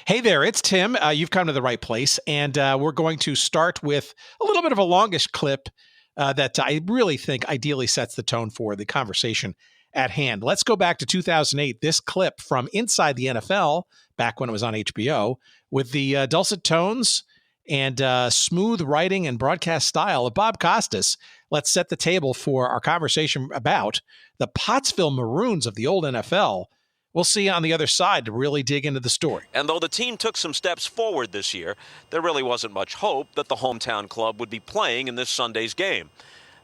Hey there, it's Tim. You've come to the right place, and we're going to start with a little bit of a longish clip that I really think ideally sets the tone for the conversation at hand. Let's go back to 2008. This clip from Inside the NFL, back when it was on HBO, with the dulcet tones and smooth writing and broadcast style of Bob Costas. Let's set the table for our conversation about the Pottsville Maroons of the old NFL. We'll see you on the other side to really dig into the story. And though the team took some steps forward this year, there really wasn't much hope that the hometown club would be playing in this Sunday's game.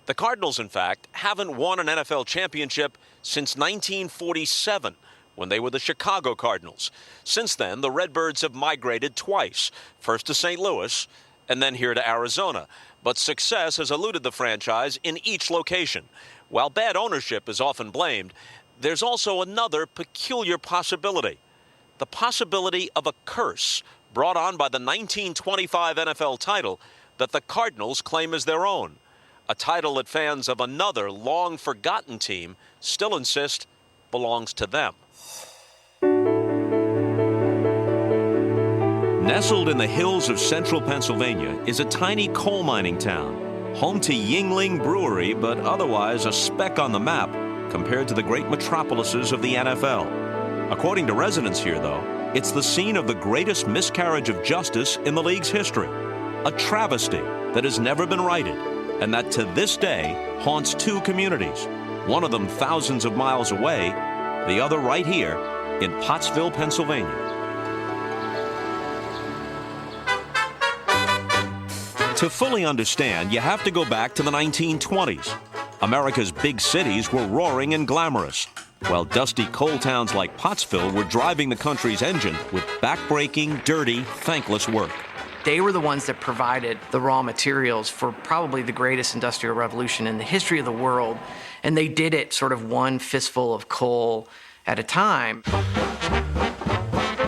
The Cardinals, in fact, haven't won an NFL championship since 1947, when they were the Chicago Cardinals. Since then, the Redbirds have migrated twice, first to St. Louis and then here to Arizona. But success has eluded the franchise in each location. While bad ownership is often blamed, there's also another peculiar possibility. The possibility of a curse brought on by the 1925 NFL title that the Cardinals claim as their own. A title that fans of another long-forgotten team still insist belongs to them. Nestled in the hills of central Pennsylvania is a tiny coal mining town, home to Yuengling Brewery, but otherwise a speck on the map compared to the great metropolises of the NFL. According to residents here, though, it's the scene of the greatest miscarriage of justice in the league's history. A travesty that has never been righted, and that to this day haunts two communities. One of them thousands of miles away, the other right here in Pottsville, Pennsylvania. To fully understand, you have to go back to the 1920s. America's big cities were roaring and glamorous, while dusty coal towns like Pottsville were driving the country's engine with backbreaking, dirty, thankless work. They were the ones that provided the raw materials for probably the greatest industrial revolution in the history of the world, and they did it sort of one fistful of coal at a time.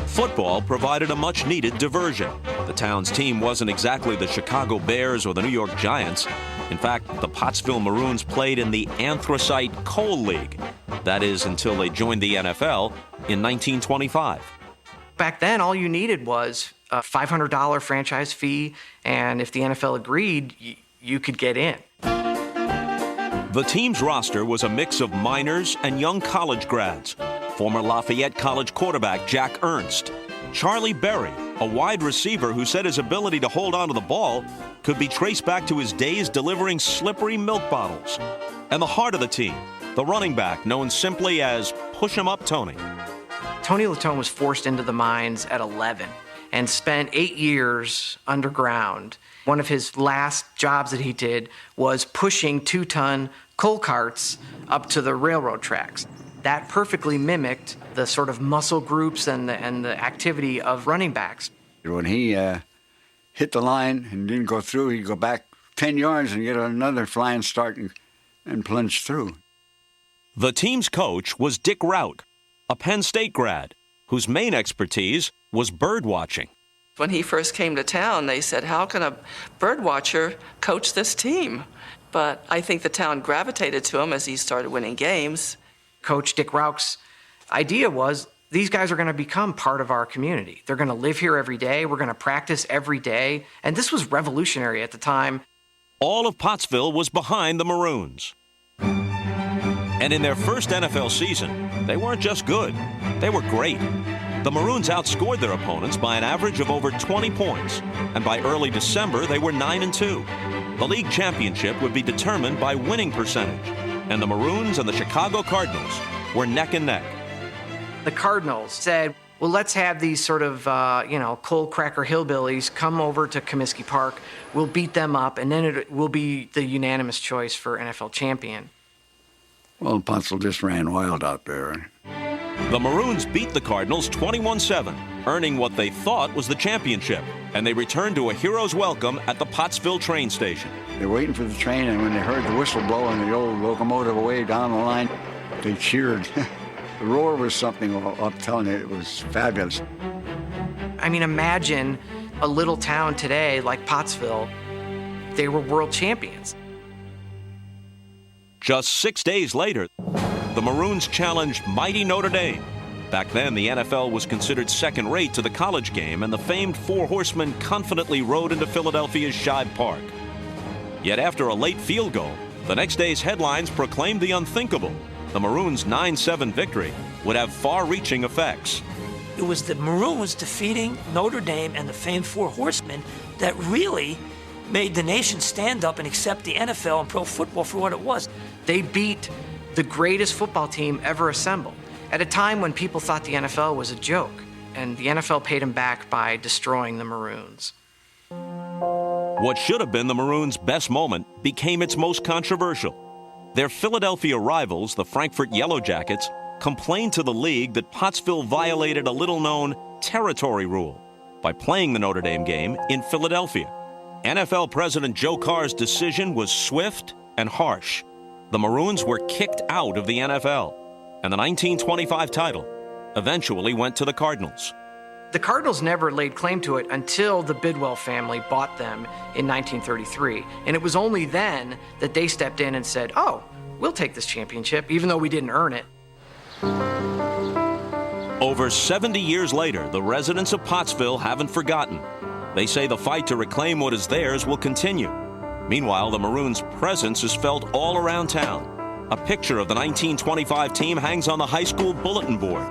Football provided a much-needed diversion. The town's team wasn't exactly the Chicago Bears or the New York Giants. In fact, the Pottsville Maroons played in the Anthracite Coal League. That is, until they joined the NFL in 1925. Back then, all you needed was a $500 franchise fee, and if the NFL agreed, you could get in. The team's roster was a mix of minors and young college grads. Former Lafayette College quarterback Jack Ernst, Charlie Berry, a wide receiver who said his ability to hold onto the ball could be traced back to his days delivering slippery milk bottles. And the heart of the team, the running back known simply as Push 'em Up Tony. Tony Latone was forced into the mines at 11 and spent 8 years underground. One of his last jobs that he did was pushing 2-ton coal carts up to the railroad tracks. That perfectly mimicked the sort of muscle groups and the activity of running backs. When he hit the line and didn't go through, he'd go back 10 yards and get another flying start and plunge through. The team's coach was Dick Rout, a Penn State grad, whose main expertise was bird watching. When he first came to town, they said, how can a bird watcher coach this team? But I think the town gravitated to him as he started winning games. Coach Dick Rout's idea was, these guys are going to become part of our community. They're going to live here every day. We're going to practice every day. And this was revolutionary at the time. All of Pottsville was behind the Maroons. And in their first NFL season, they weren't just good. They were great. The Maroons outscored their opponents by an average of over 20 points. And by early December, they were 9-2. The league championship would be determined by winning percentage. And the Maroons and the Chicago Cardinals were neck and neck. The Cardinals said, well, let's have these sort of, coal cracker hillbillies come over to Comiskey Park. We'll beat them up, and then it will be the unanimous choice for NFL champion. Well, Pottsville just ran wild out there. The Maroons beat the Cardinals 21-7, earning what they thought was the championship, and they returned to a hero's welcome at the Pottsville train station. They were waiting for the train, and when they heard the whistle blow and the old locomotive away down the line, they cheered. The roar was something, I'm telling you, it was fabulous. I mean, imagine a little town today like Pottsville. They were world champions. Just 6 days later, the Maroons challenged mighty Notre Dame. Back then, the NFL was considered second-rate to the college game, and the famed Four Horsemen confidently rode into Philadelphia's Shibe Park. Yet after a late field goal, the next day's headlines proclaimed the unthinkable. The Maroons' 9-7 victory would have far-reaching effects. It was the Maroons defeating Notre Dame and the famed Four Horsemen that really made the nation stand up and accept the NFL and pro football for what it was. They beat the greatest football team ever assembled at a time when people thought the NFL was a joke, and the NFL paid them back by destroying the Maroons. What should have been the Maroons' best moment became its most controversial. Their Philadelphia rivals, the Frankfurt Yellow Jackets, complained to the league that Pottsville violated a little-known territory rule by playing the Notre Dame game in Philadelphia. NFL President Joe Carr's decision was swift and harsh. The Maroons were kicked out of the NFL, and the 1925 title eventually went to the Cardinals. The Cardinals never laid claim to it until the Bidwell family bought them in 1933, and it was only then that they stepped in and said, "Oh, we'll take this championship, even though we didn't earn it." Over 70 years later, the residents of Pottsville haven't forgotten. They say the fight to reclaim what is theirs will continue. Meanwhile, the Maroons' presence is felt all around town. A picture of the 1925 team hangs on the high school bulletin board.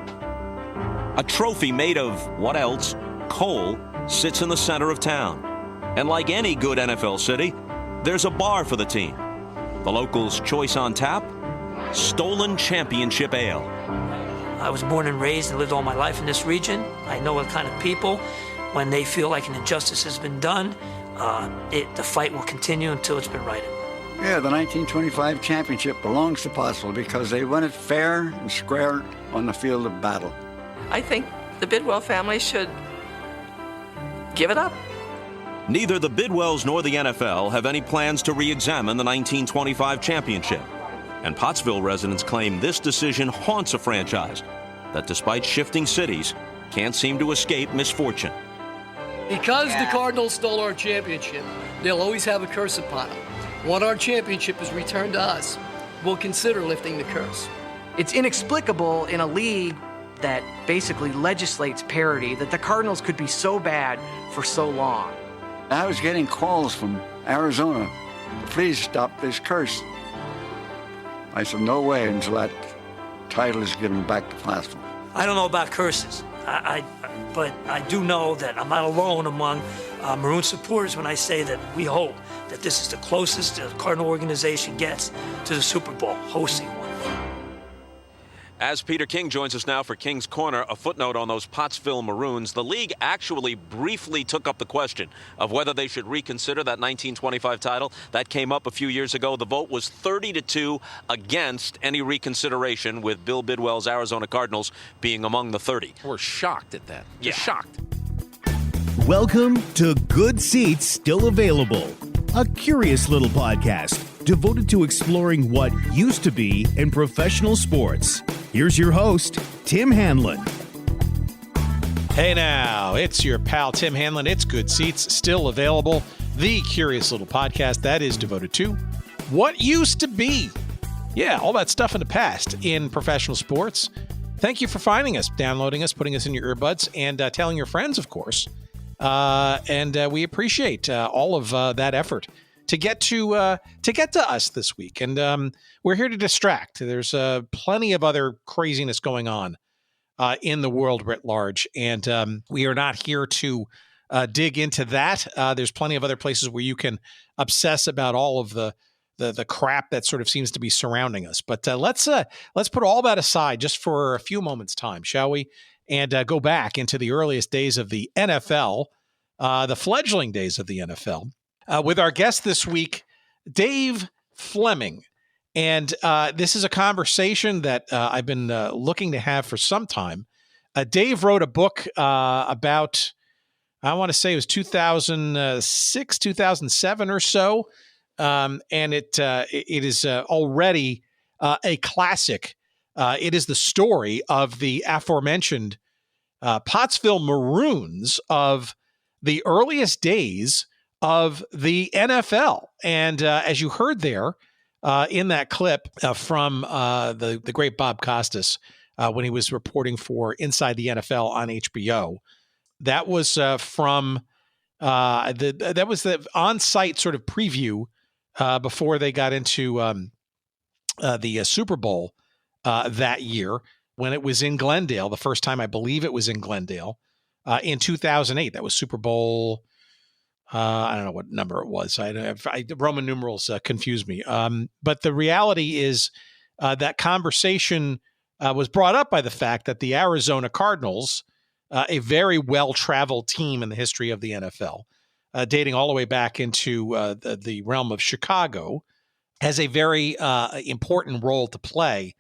A trophy made of, what else, coal, sits in the center of town. And like any good NFL city, there's a bar for the team. The locals' choice on tap? Stolen Championship Ale. I was born and raised and lived all my life in this region. I know the kind of people, when they feel like an injustice has been done, the fight will continue until it's been righted. Yeah, the 1925 championship belongs to Pottsville because they won it fair and square on the field of battle. I think the Bidwell family should give it up. Neither the Bidwells nor the NFL have any plans to re-examine the 1925 championship. And Pottsville residents claim this decision haunts a franchise that, despite shifting cities, can't seem to escape misfortune. Because the Cardinals stole our championship, they'll always have a curse upon them. When our championship is returned to us, we'll consider lifting the curse. It's inexplicable in a league that basically legislates parity that the Cardinals could be so bad for so long. I was getting calls from Arizona, "Please stop this curse." I said, no way until that title is given back to Pottsville. I don't know about curses, but I do know that I'm not alone among Maroon supporters when I say that we hope that this is the closest the Cardinal organization gets to the Super Bowl, hosting one. As Peter King joins us now for King's Corner, a footnote on those Pottsville Maroons. The league actually briefly took up the question of whether they should reconsider that 1925 title. That came up a few years ago. The vote was 30-2 against any reconsideration, with Bill Bidwell's Arizona Cardinals being among the 30. We're shocked at that. Yeah. Shocked. Welcome to Good Seats Still Available, a curious little podcast devoted to exploring what used to be in professional sports. Here's your host, Tim Hanlon. Hey now, it's your pal Tim Hanlon. It's Good Seats, still available. The curious little podcast that is devoted to what used to be. Yeah, all that stuff in the past in professional sports. Thank you for finding us, downloading us, putting us in your earbuds, and telling your friends, of course. And we appreciate all of that effort to get to us this week. And we're here to distract. There's plenty of other craziness going on in the world writ large. And we are not here to dig into that. There's plenty of other places where you can obsess about all of the crap that sort of seems to be surrounding us. But let's put all that aside just for a few moments' time, shall we? And go back into the earliest days of the NFL, the fledgling days of the NFL. With our guest this week, Dave Fleming. And this is a conversation that I've been looking to have for some time. Dave wrote a book about, I want to say it was 2006, 2007 or so. And it is already a classic. It is the story of the aforementioned Pottsville Maroons of the earliest days of the NFL. And as you heard there in that clip from the great Bob Costas, when he was reporting for Inside the NFL on HBO. That was from that was the on-site sort of preview before they got into the Super Bowl that year when it was in Glendale. The first time I believe it was in Glendale in 2008. That was Super Bowl. I don't know what number it was. Roman numerals confuse me. But the reality is that conversation was brought up by the fact that the Arizona Cardinals, a very well-traveled team in the history of the NFL, dating all the way back into the realm of Chicago, has a very important role to play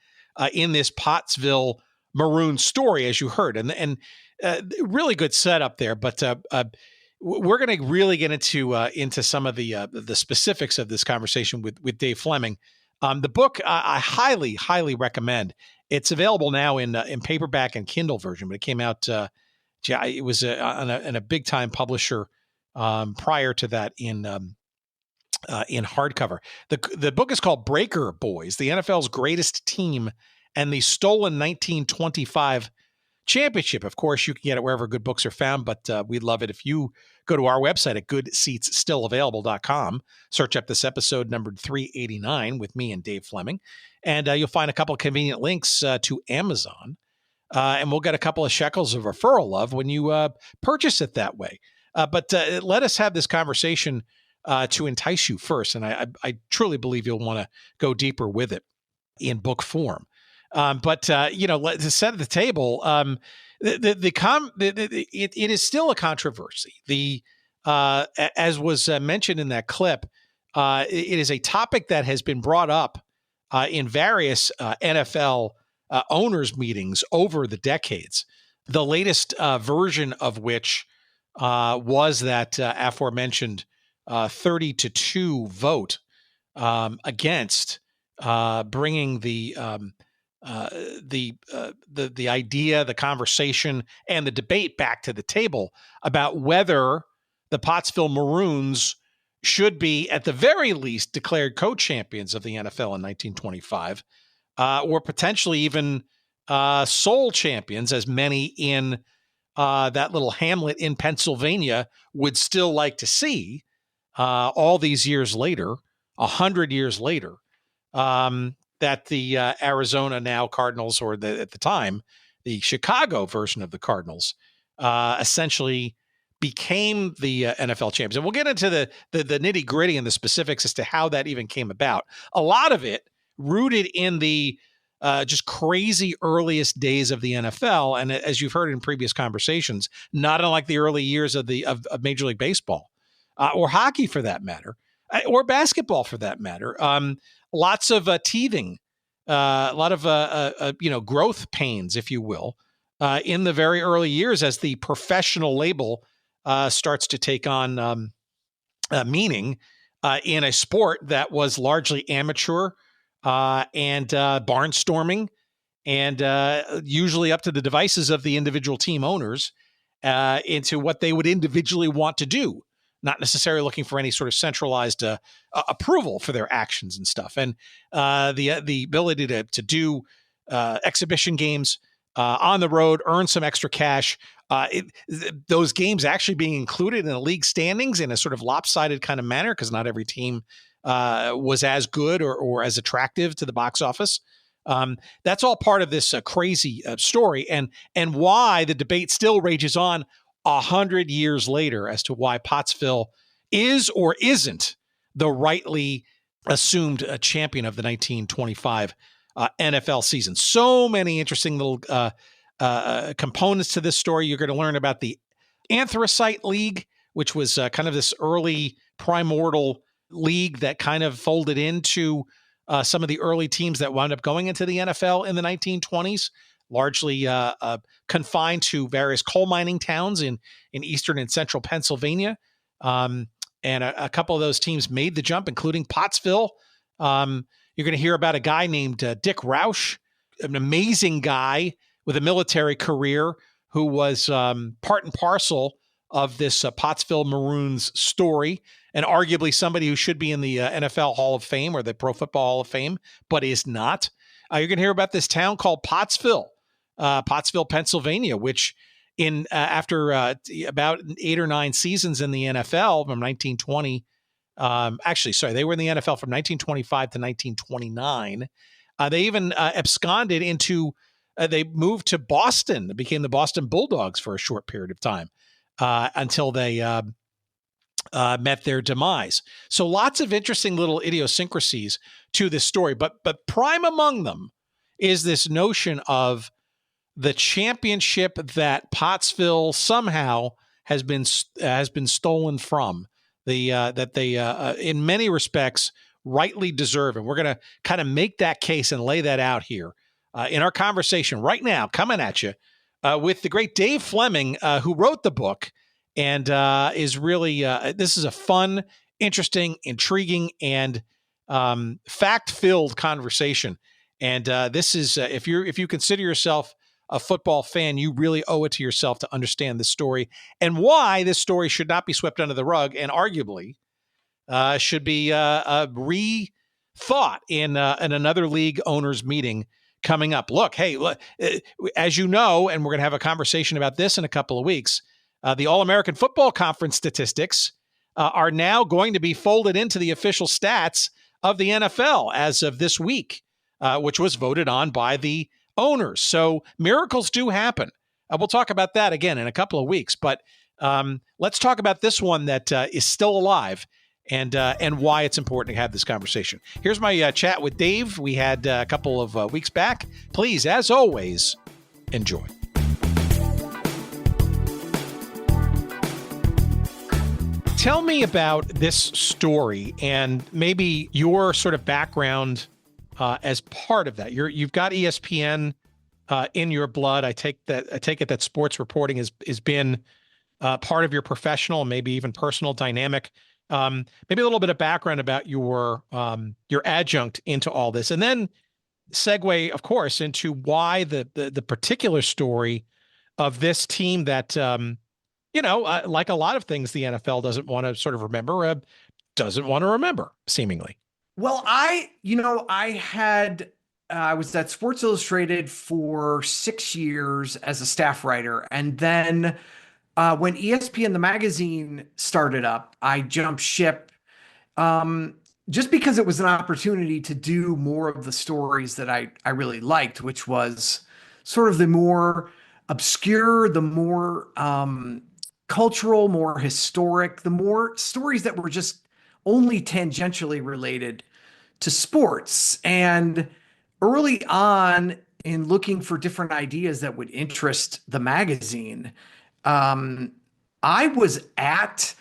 in this Pottsville Maroons story, as you heard. And really good setup there. But we're going to really get into some of the specifics of this conversation with Dave Fleming. The book I highly, highly recommend. It's available now in paperback and Kindle version, but it came out. It was in a big time publisher prior to that in hardcover. The book is called Breaker Boys: The NFL's Greatest Team and the Stolen 1925 Championship. Of course, you can get it wherever good books are found, but we'd love it if you go to our website at goodseatsstillavailable.com, search up this episode numbered 389 with me and Dave Fleming, and you'll find a couple of convenient links to Amazon, and we'll get a couple of shekels of referral love when you purchase it that way. But let us have this conversation to entice you first, and I truly believe you'll want to go deeper with it in book form. But to set the table, it is still a controversy. As was mentioned in that clip, it is a topic that has been brought up in various NFL owners' meetings over the decades. The latest version of which was that aforementioned 30-2 vote against bringing the idea, the conversation, and the debate back to the table about whether the Pottsville Maroons should be, at the very least, declared co-champions of the NFL in 1925, or potentially even sole champions, as many in that little hamlet in Pennsylvania would still like to see all these years later, 100 years later. That the Arizona now Cardinals, or at the time, the Chicago version of the Cardinals, essentially became the NFL champions. And we'll get into the nitty gritty and the specifics as to how that even came about. A lot of it rooted in the just crazy earliest days of the NFL. And as you've heard in previous conversations, not unlike the early years of Major League Baseball, or hockey for that matter, or basketball for that matter. Lots of teething, a lot of growth pains, if you will, in the very early years as the professional label starts to take on meaning in a sport that was largely amateur and barnstorming, and usually up to the devices of the individual team owners into what they would individually want to do, not necessarily looking for any sort of centralized approval for their actions and stuff. And the ability to do exhibition games on the road, earn some extra cash, those games actually being included in the league standings in a sort of lopsided kind of manner, because not every team was as good or as attractive to the box office. That's all part of this crazy story, and why the debate still rages on 100 years later as to why Pottsville is or isn't the rightly assumed champion of the 1925 NFL season. So many interesting little components to this story. You're going to learn about the Anthracite League, which was kind of this early primordial league that kind of folded into some of the early teams that wound up going into the NFL in the 1920s. Largely confined to various coal mining towns in eastern and central Pennsylvania. And a couple of those teams made the jump, including Pottsville. You're going to hear about a guy named Dick Roush, an amazing guy with a military career who was part and parcel of this Pottsville Maroons story, and arguably somebody who should be in the NFL Hall of Fame or the Pro Football Hall of Fame, but is not. You're going to hear about this town called Pottsville, Pottsville, Pennsylvania, which in after about 8 or 9 seasons in the NFL from 1920. They were in the NFL from 1925 to 1929. They even absconded into, they moved to Boston, became the Boston Bulldogs for a short period of time until they met their demise. So lots of interesting little idiosyncrasies to this story, but prime among them is this notion of the championship that Pottsville somehow has been stolen from, that they in many respects rightly deserve, and we're going to kind of make that case and lay that out here in our conversation right now, coming at you with the great Dave Fleming, who wrote the book and is really this is a fun, interesting, intriguing, and fact-filled conversation. And this is if you consider yourself a football fan, you really owe it to yourself to understand this story and why this story should not be swept under the rug and arguably should be rethought in another league owners meeting coming up. Look, as you know, and we're going to have a conversation about this in a couple of weeks, the All-American Football Conference statistics are now going to be folded into the official stats of the NFL as of this week, which was voted on by the owners. So miracles do happen. We'll talk about that again in a couple of weeks, but let's talk about this one that is still alive and why it's important to have this conversation. Here's my chat with Dave we had a couple of weeks back. Please, as always, enjoy. Tell me about this story and maybe your sort of background as part of that. You've got ESPN in your blood. I take it that sports reporting has been part of your professional, maybe even personal dynamic. Maybe a little bit of background about your adjunct into all this, and then segue, of course, into why the particular story of this team that like a lot of things the NFL doesn't want to sort of remember, seemingly. Well, I was at Sports Illustrated for 6 years as a staff writer. And then when ESPN, the magazine, started up, I jumped ship just because it was an opportunity to do more of the stories that I really liked, which was sort of the more obscure, the more cultural, more historic, the more stories that were just only tangentially related to sports. And early on in looking for different ideas that would interest the magazine, I was at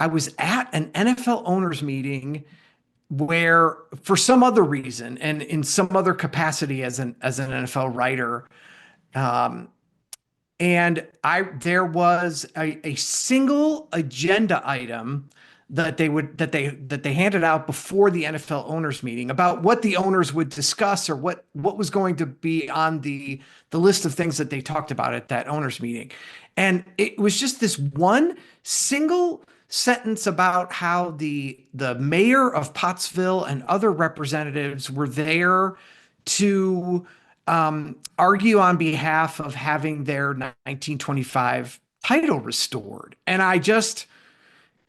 an NFL owners meeting where, for some other reason and in some other capacity as an NFL writer, and there was a single agenda item that they handed out before the NFL owners meeting about what the owners would discuss or what was going to be on the list of things that they talked about at that owners meeting. And it was just this one single sentence about how the mayor of Pottsville and other representatives were there to argue on behalf of having their 1925 title restored. And I just,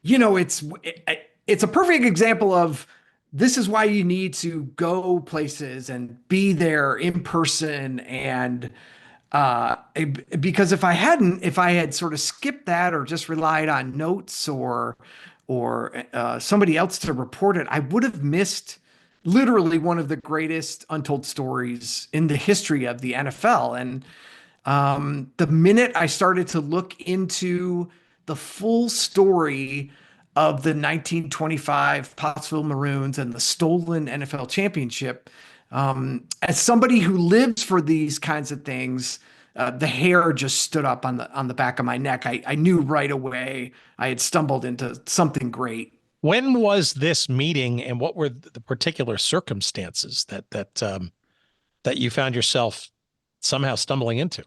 it's a perfect example of this is why you need to go places and be there in person. And because if I had sort of skipped that or just relied on notes or somebody else to report it, I would have missed literally one of the greatest untold stories in the history of the NFL. And the minute I started to look into the full story of the 1925 Pottsville Maroons and the stolen NFL championship, as somebody who lives for these kinds of things, the hair just stood up on the back of my neck. I knew right away I had stumbled into something great. When was this meeting, and what were the particular circumstances that you found yourself somehow stumbling into?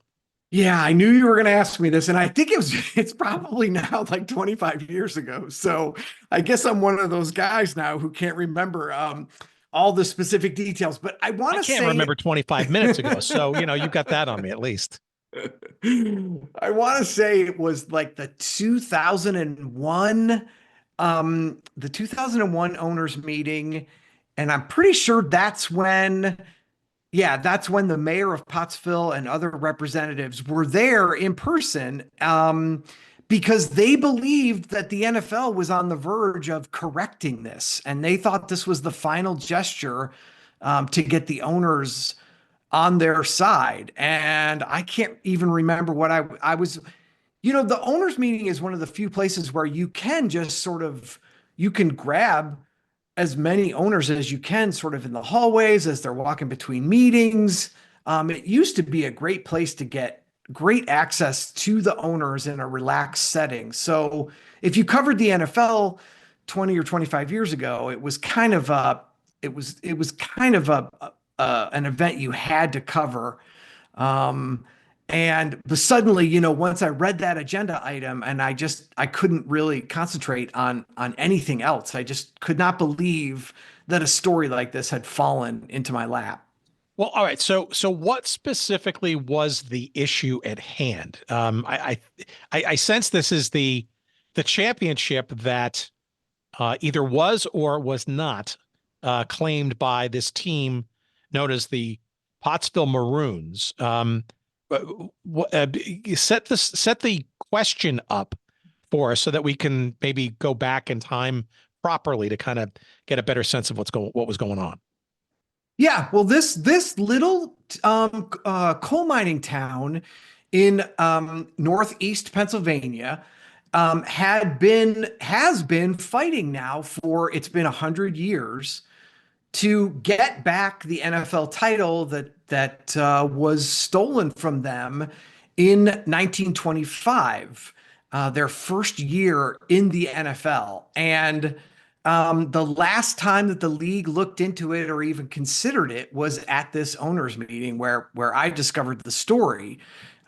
Yeah, I knew you were going to ask me this, and I think it's probably now like 25 years ago. So I guess I'm one of those guys now who can't remember. all the specific details, but I want I to can't say remember 25 minutes ago. So, you've got that on me at least. I want to say it was like the 2001 owners meeting, and I'm pretty sure that's when the mayor of Pottsville and other representatives were there in person, because they believed that the NFL was on the verge of correcting this, and they thought this was the final gesture, to get the owners on their side. And I can't even remember what I was. The owners meeting is one of the few places where you can just you can grab as many owners as you can sort of in the hallways as they're walking between meetings. It used to be a great place to get great access to the owners in a relaxed setting. So if you covered the NFL 20 or 25 years ago, it was kind of an event you had to cover. But suddenly, once I read that agenda item, and I couldn't really concentrate on anything else. I just could not believe that a story like this had fallen into my lap. Well, all right. So what specifically was the issue at hand? I sense this is the championship that either was or was not claimed by this team known as the Pottsville Maroons. Set the question up for us so that we can maybe go back in time properly to kind of get a better sense of what was going on. Yeah, well, this little coal mining town in northeast Pennsylvania has been fighting now for, it's been 100 years to get back the NFL title that was stolen from them in 1925, their first year in the NFL. And the last time that the league looked into it or even considered it was at this owners meeting where I discovered the story.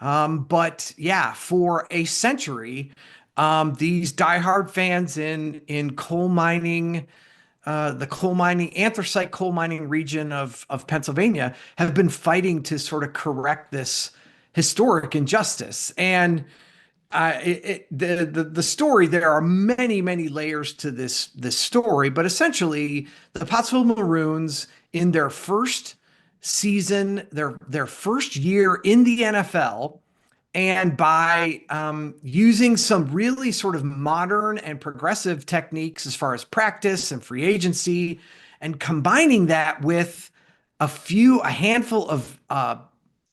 But yeah, for a century, these diehard fans in coal mining, anthracite coal mining region of Pennsylvania have been fighting to sort of correct this historic injustice. And the story, there are many layers to this story, but essentially the Pottsville Maroons in their first season, their first year in the NFL, and by using some really sort of modern and progressive techniques as far as practice and free agency, and combining that with a handful of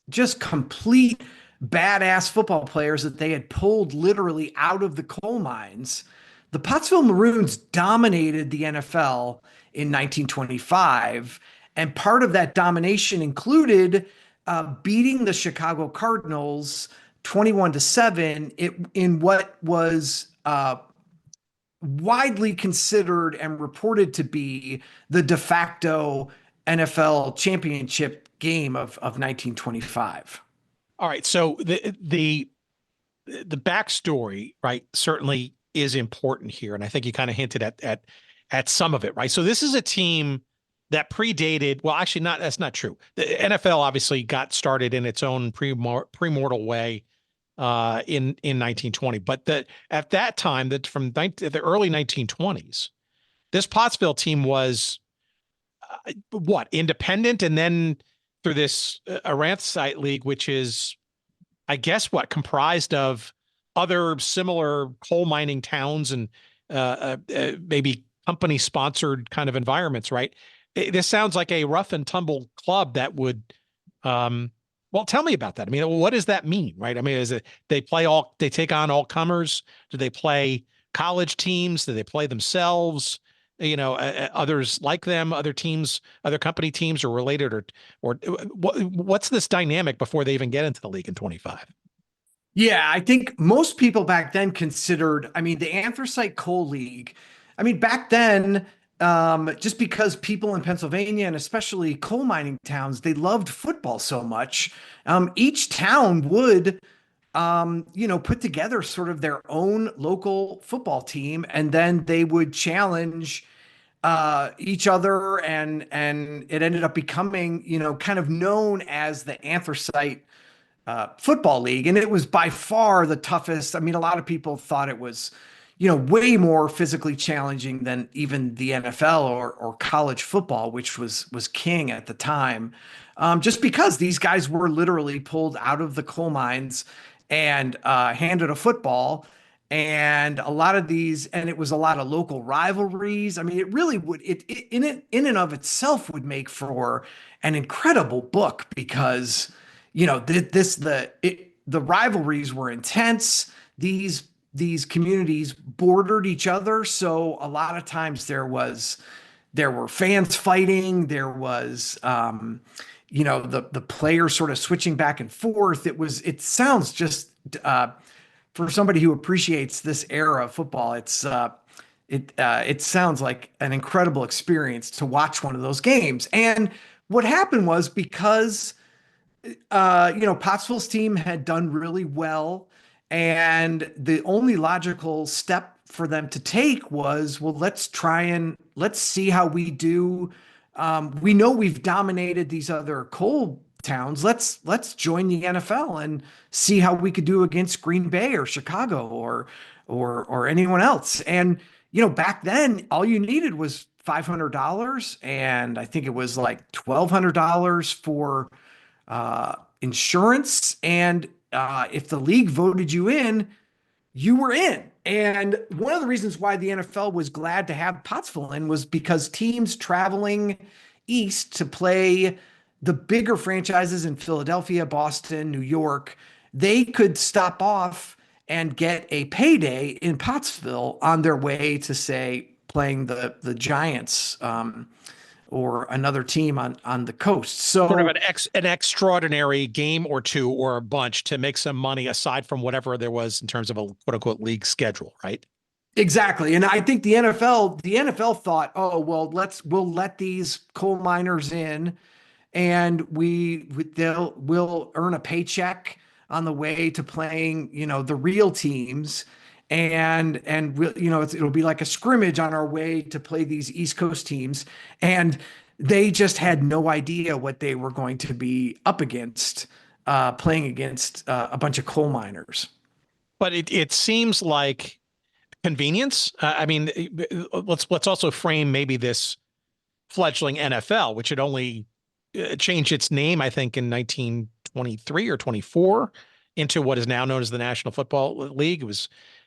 just complete badass football players that they had pulled literally out of the coal mines, the Pottsville Maroons dominated the NFL in 1925. And part of that domination included beating the Chicago Cardinals 21-7 in what was widely considered and reported to be the de facto NFL championship game of 1925. All right. So the backstory, right, certainly is important here. And I think you kind of hinted at some of it, right? So this is a team that predated, well, actually that's not true. The NFL obviously got started in its own premortal way in 1920. But at that time, from the early 1920s, this Pottsville team was independent, and then through this Aransite League, which is, I guess, comprised of other similar coal mining towns and maybe company sponsored kind of environments, right? This sounds like a rough and tumble club that would, well, tell me about that. I mean, what does that mean, right? I mean, is it they take on all comers? Do they play college teams? Do they play themselves? Others like them, other teams, other company teams are related, or what's this dynamic before they even get into the league in 25? Yeah, I think most people back then considered, the Anthracite Coal League. Back then, just because people in Pennsylvania and especially coal mining towns, they loved football so much, each town would put together sort of their own local football team, and then they would challenge each other, and it ended up becoming, kind of known as the Anthracite Football League. And it was by far the toughest. I mean, a lot of people thought it was, way more physically challenging than even the NFL or college football, which was king at the time. Just because these guys were literally pulled out of the coal mines and handed a football. And a lot of these, and it was a lot of local rivalries. I mean, it really would, in and of itself would make for an incredible book, because, the rivalries were intense. These communities bordered each other. So a lot of times there were fans fighting. There was, the players sort of switching back and forth. It sounds just, for somebody who appreciates this era of football, it sounds like an incredible experience to watch one of those games. And what happened was, because Pottsville's team had done really well, and the only logical step for them to take was, well, let's see how we do. We know we've dominated these other coal towns. Let's join the NFL and see how we could do against Green Bay or Chicago or anyone else. And back then, all you needed was $500, and I think it was like $1,200 for insurance. And if the league voted you in, you were in. And one of the reasons why the NFL was glad to have Pottsville in was because teams traveling east to play the bigger franchises in Philadelphia, Boston, New York, they could stop off and get a payday in Pottsville on their way to, say, playing the Giants or another team on the coast. So sort of an extraordinary game or two or a bunch to make some money aside from whatever there was in terms of a quote unquote league schedule, right? Exactly. And I think the NFL thought, oh, well, we'll let these coal miners in, and we'll earn a paycheck on the way to playing, the real teams. And it'll be like a scrimmage on our way to play these East Coast teams. And they just had no idea what they were going to be up against, playing against a bunch of coal miners. But it seems like convenience. I mean, let's also frame maybe this fledgling NFL, which had only changed its name, I think, in 1923 or 24 into what is now known as the National Football League.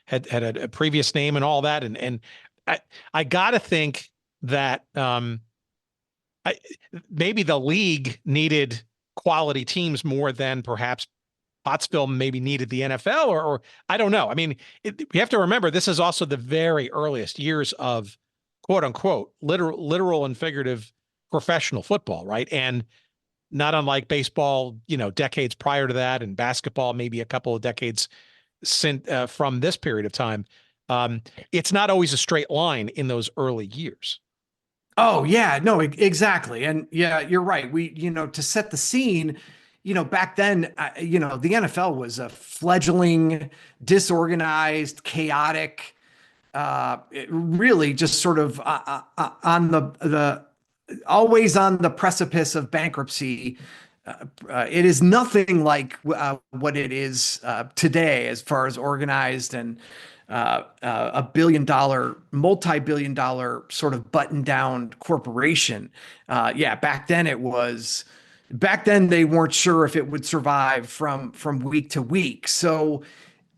It had a previous name and all that. And I got to think that maybe the league needed quality teams more than perhaps Pottsville maybe needed the NFL, or I don't know. I mean, we have to remember, this is also the very earliest years of quote unquote literal and figurative professional football, right? And not unlike baseball, decades prior to that, and basketball, maybe a couple of decades from this period of time. It's not always a straight line in those early years. Oh yeah, no, exactly. And yeah, you're right. We, to set the scene, back then, the NFL was a fledgling, disorganized, chaotic, really just sort of on the always on the precipice of bankruptcy. It is nothing like what it is today, as far as organized and a multi-billion dollar sort of button down corporation. Back then they weren't sure if it would survive from week to week. So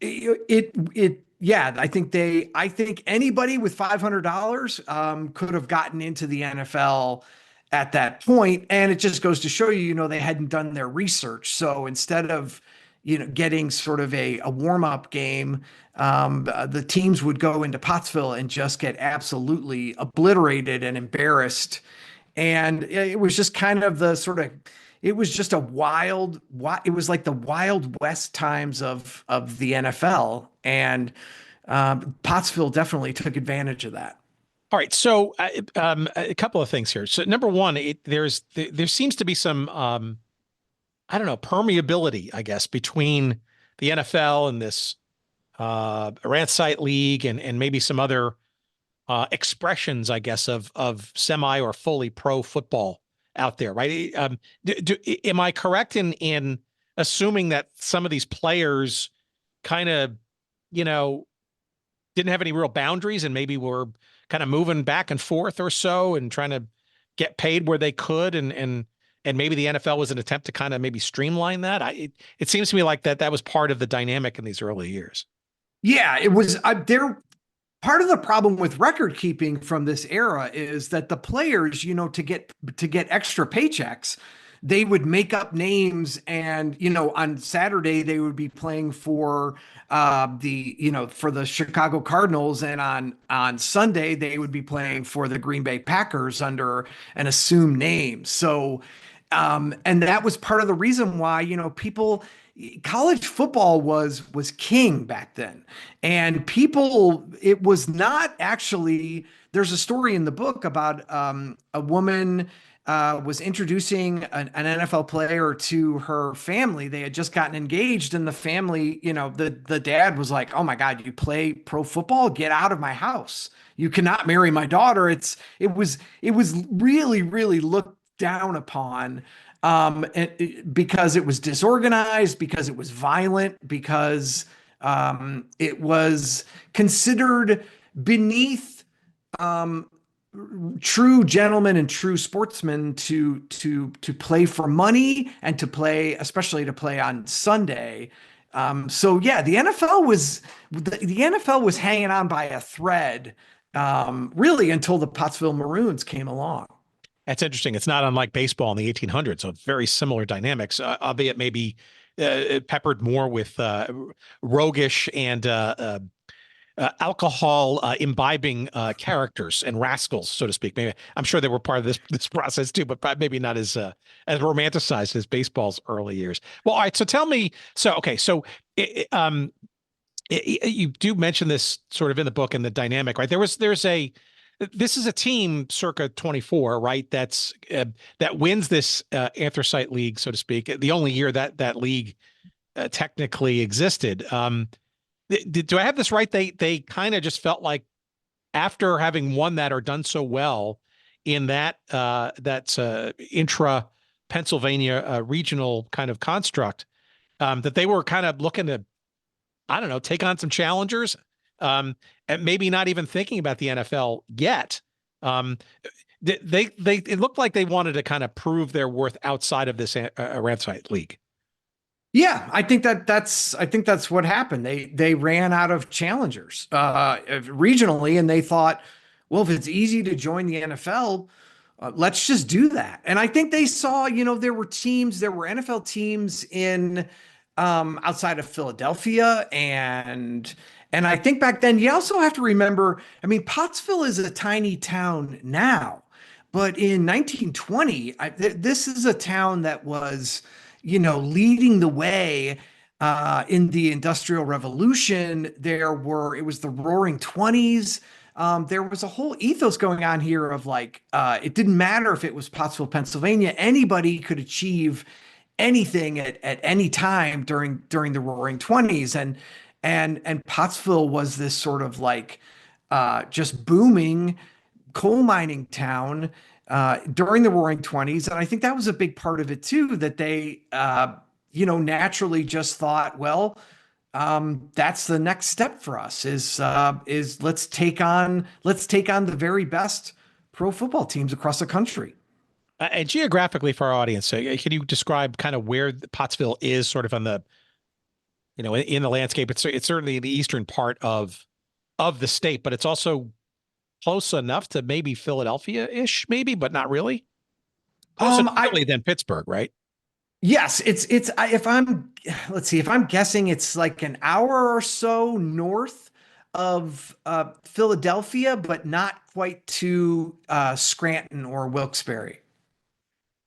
I think anybody with $500 could have gotten into the NFL at that point. And it just goes to show you, they hadn't done their research. So instead of, getting sort of a warm-up game, the teams would go into Pottsville and just get absolutely obliterated and embarrassed. And it was just kind of it was just it was like the Wild West times of the NFL. And Pottsville definitely took advantage of that. All right. So a couple of things here. So number one, there seems to be some, permeability, I guess, between the NFL and this Anthracite League and maybe some other expressions, I guess, of semi or fully pro football out there, right? Am I correct in assuming that some of these players kind of, you know, didn't have any real boundaries and maybe were kind of moving back and forth or so and trying to get paid where they could, and maybe the NFL was an attempt to kind of maybe streamline that? It seems to me like that was part of the dynamic in these early years. Yeah, it was. There part of the problem with record keeping from this era is that the players, to get extra paychecks, they would make up names, and on Saturday they would be playing for for the Chicago Cardinals, and on Sunday they would be playing for the Green Bay Packers under an assumed name. So and that was part of the reason why people, college football was king back then, and it was not actually. There's a story in the book about a woman was introducing an NFL player to her family. They had just gotten engaged, and the family, the dad was like, "Oh my God, you play pro football? Get out of my house! You cannot marry my daughter." It was really, really looked down upon, because it was disorganized, because it was violent, because it was considered beneath true gentlemen and true sportsmen to play for money, and especially to play on Sunday. So yeah, the NFL was hanging on by a thread, really, until the Pottsville Maroons came along. That's interesting. It's not unlike baseball in the 1800s, so very similar dynamics, albeit maybe peppered more with roguish and alcohol imbibing characters and rascals, so to speak. Maybe I'm sure they were part of this process too, but maybe not as romanticized as baseball's early years. Well, all right. So tell me. So okay. So you do mention this sort of in the book and the dynamic, right? This is a team circa 24, right? That wins this anthracite league, so to speak. The only year that league technically existed. Do I have this right? They kind of just felt like after having won that or done so well in that intra Pennsylvania regional kind of construct, that they were kind of looking to, I don't know, take on some challengers. And maybe not even thinking about the NFL yet. It looked like they wanted to kind of prove their worth outside of this anthracite league. Yeah, I think that's what happened. They ran out of challengers regionally, and they thought, well, if it's easy to join the NFL, let's just do that. And I think they saw, there were NFL teams in outside of Philadelphia, and I think back then, you also have to remember, I mean, Pottsville is a tiny town now, but in 1920, this is a town that was, leading the way in the Industrial Revolution. It was the Roaring 20s. There was a whole ethos going on here of like, it didn't matter if it was Pottsville, Pennsylvania, anybody could achieve anything at any time during the Roaring 20s. And Pottsville was this sort of like just booming coal mining town during the Roaring 20s. And I think that was a big part of it too, that they, naturally just thought, well, that's the next step for us is let's take on the very best pro football teams across the country. And geographically for our audience, can you describe kind of where Pottsville is sort of on the, in the landscape? It's certainly the eastern part of the state, but it's also close enough to maybe Philadelphia-ish, maybe, but not really. Closer to Philly than Pittsburgh, right? Yes, if I'm guessing, it's like an hour or so north of Philadelphia, but not quite to Scranton or Wilkes-Barre.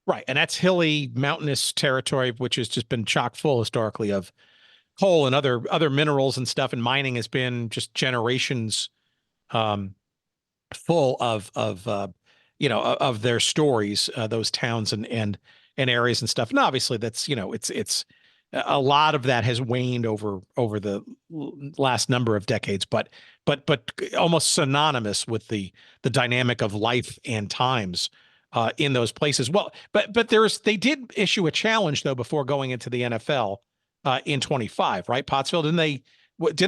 Right, and that's hilly, mountainous territory, which has just been chock full historically of coal and other minerals and stuff, and mining has been just generations full of their stories, those towns and areas and stuff. And obviously that's, it's a lot of that has waned over the last number of decades, but almost synonymous with the dynamic of life and times in those places. Well, but they did issue a challenge though before going into the NFL in 25, right? Pottsville, didn't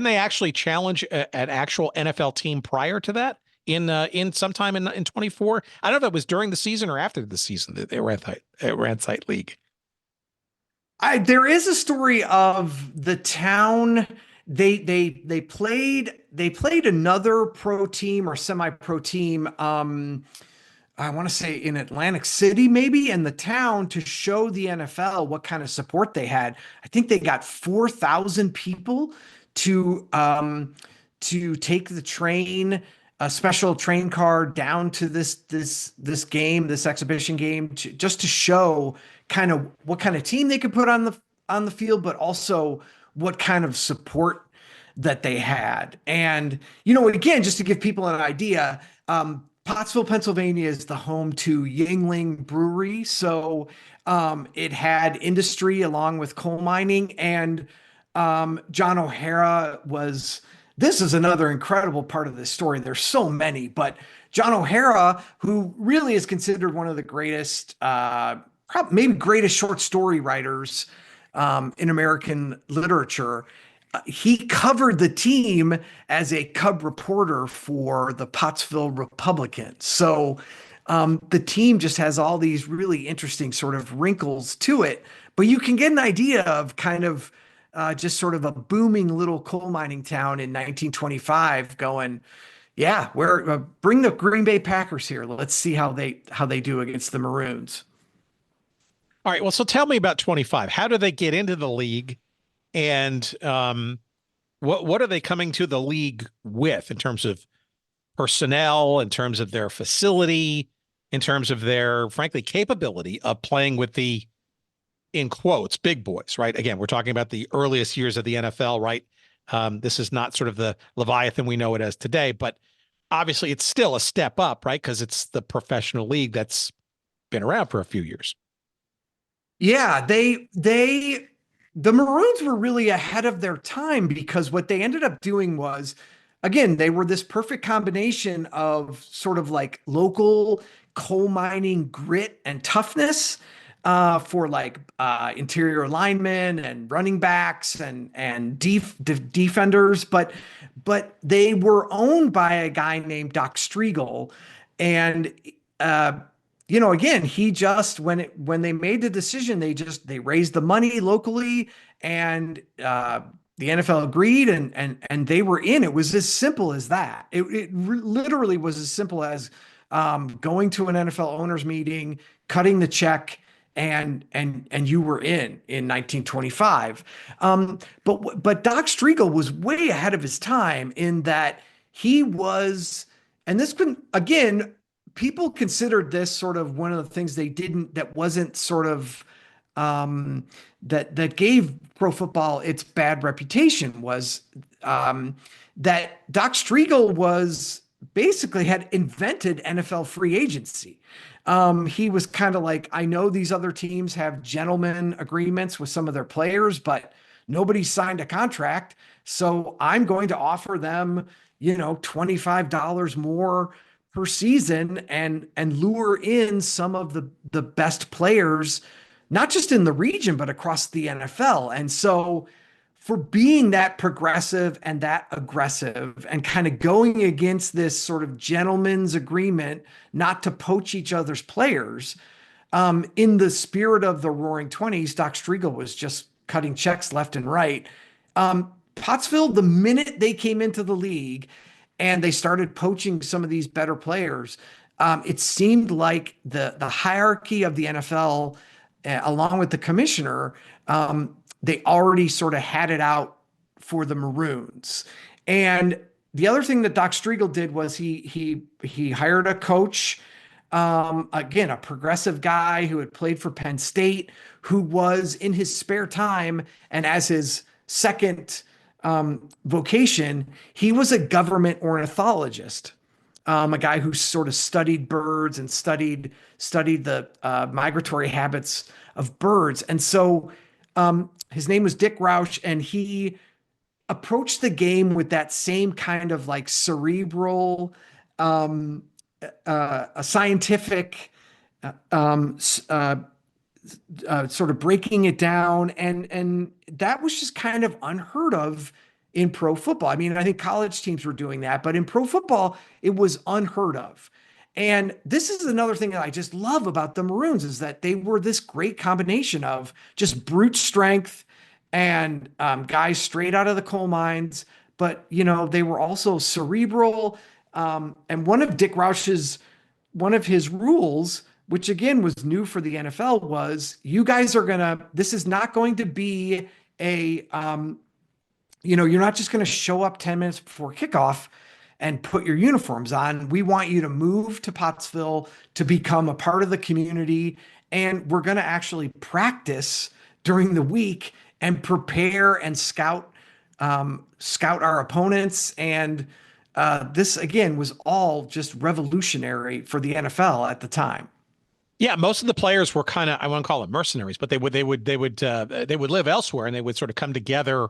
they actually challenge an actual NFL team prior to that in sometime in 24? I don't know if it was during the season or after the season that they were at site league. There is a story of the town. They played another pro team or semi-pro team. I want to say in Atlantic City, maybe, and the town, to show the NFL what kind of support they had. I think they got 4,000 people to take the train, a special train car down to this exhibition game, just to show kind of what kind of team they could put on the field, but also what kind of support that they had. And, again, just to give people an idea, Pottsville, Pennsylvania is the home to Yuengling Brewery. So it had industry along with coal mining, and John O'Hara this is another incredible part of this story. There's so many, but John O'Hara, who really is considered one of the greatest, maybe greatest short story writers in American literature, he covered the team as a Cub reporter for the Pottsville Republican. So the team just has all these really interesting sort of wrinkles to it, but you can get an idea of kind of just sort of a booming little coal mining town in 1925 going, yeah, bring the Green Bay Packers here. Let's see how they do against the Maroons. All right. Well, so tell me about 25. How do they get into the league? And what are they coming to the league with in terms of personnel, in terms of their facility, in terms of their, frankly, capability of playing with the, in quotes, big boys, right? Again, we're talking about the earliest years of the NFL, right? This is not sort of the Leviathan we know it as today, but obviously it's still a step up, right? Because it's the professional league that's been around for a few years. Yeah, the Maroons were really ahead of their time, because what they ended up doing was, again, they were this perfect combination of sort of like local coal mining grit and toughness for like interior linemen and running backs and defenders, but they were owned by a guy named Doc Striegel, and again, he just, when they made the decision, they raised the money locally, and the NFL agreed, and they were in. It was as simple as that. It literally was as simple as going to an NFL owners meeting, cutting the check, and you were in 1925. But Doc Striegel was way ahead of his time in that he was, and this could, again, people considered this sort of one of the things that wasn't sort of that gave pro football its bad reputation, was that Doc Striegel was basically had invented NFL free agency. He was kind of like, I know these other teams have gentleman agreements with some of their players, but nobody signed a contract. So I'm going to offer them, $25 more per season and lure in some of the best players, not just in the region, but across the NFL. And so for being that progressive and that aggressive and kind of going against this sort of gentleman's agreement not to poach each other's players, in the spirit of the Roaring '20s, Doc Striegel was just cutting checks left and right. Pottsville, the minute they came into the league and they started poaching some of these better players, it seemed like the hierarchy of the NFL, along with the commissioner, they already sort of had it out for the Maroons. And the other thing that Doc Striegel did was he hired a coach, again, a progressive guy who had played for Penn State, who was in his spare time and as his second vocation, he was a government ornithologist, a guy who sort of studied birds and studied the migratory habits of birds. And so his name was Dick Roush, and he approached the game with that same kind of like cerebral, a scientific, sort of breaking it down. And that was just kind of unheard of in pro football. I mean, I think college teams were doing that, but in pro football, it was unheard of. And this is another thing that I just love about the Maroons, is that they were this great combination of just brute strength and guys straight out of the coal mines. But, you know, they were also cerebral. And one of his rules, which again was new for the NFL, was this is not going to be you're not just going to show up 10 minutes before kickoff and put your uniforms on. We want you to move to Pottsville to become a part of the community. And we're going to actually practice during the week and prepare and scout our opponents. And this, again, was all just revolutionary for the NFL at the time. Yeah, most of the players were kind of, I won't call them mercenaries, but they would live elsewhere, and they would sort of come together,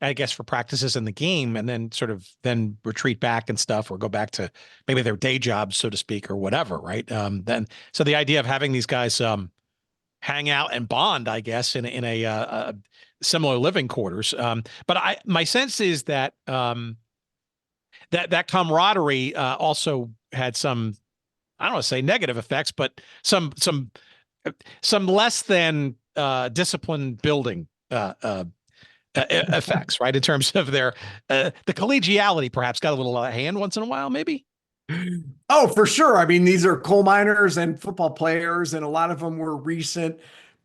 I guess, for practices in the game, and then retreat back and stuff, or go back to maybe their day jobs, so to speak, or whatever, right? So the idea of having these guys hang out and bond, I guess, in a similar living quarters. But my sense is that that camaraderie also had some, I don't want to say negative effects, but some less than discipline building effects, right? In terms of their the collegiality, perhaps got a little out of hand once in a while, maybe. Oh, for sure. I mean, these are coal miners and football players, and a lot of them were recent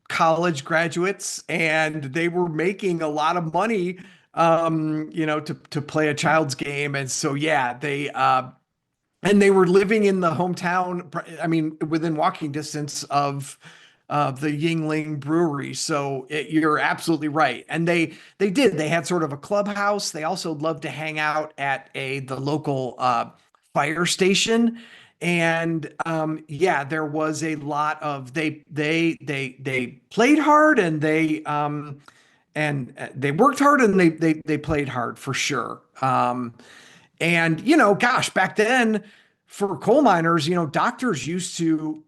college graduates, and they were making a lot of money, to play a child's game. And so, yeah, they were living in the hometown, I mean, within walking distance of the Yingling Brewery. So you're absolutely right. And they had sort of a clubhouse. They also loved to hang out at the local fire station. And there was a lot of, they played hard, and they worked hard, and they played hard for sure. And, back then for coal miners, doctors used to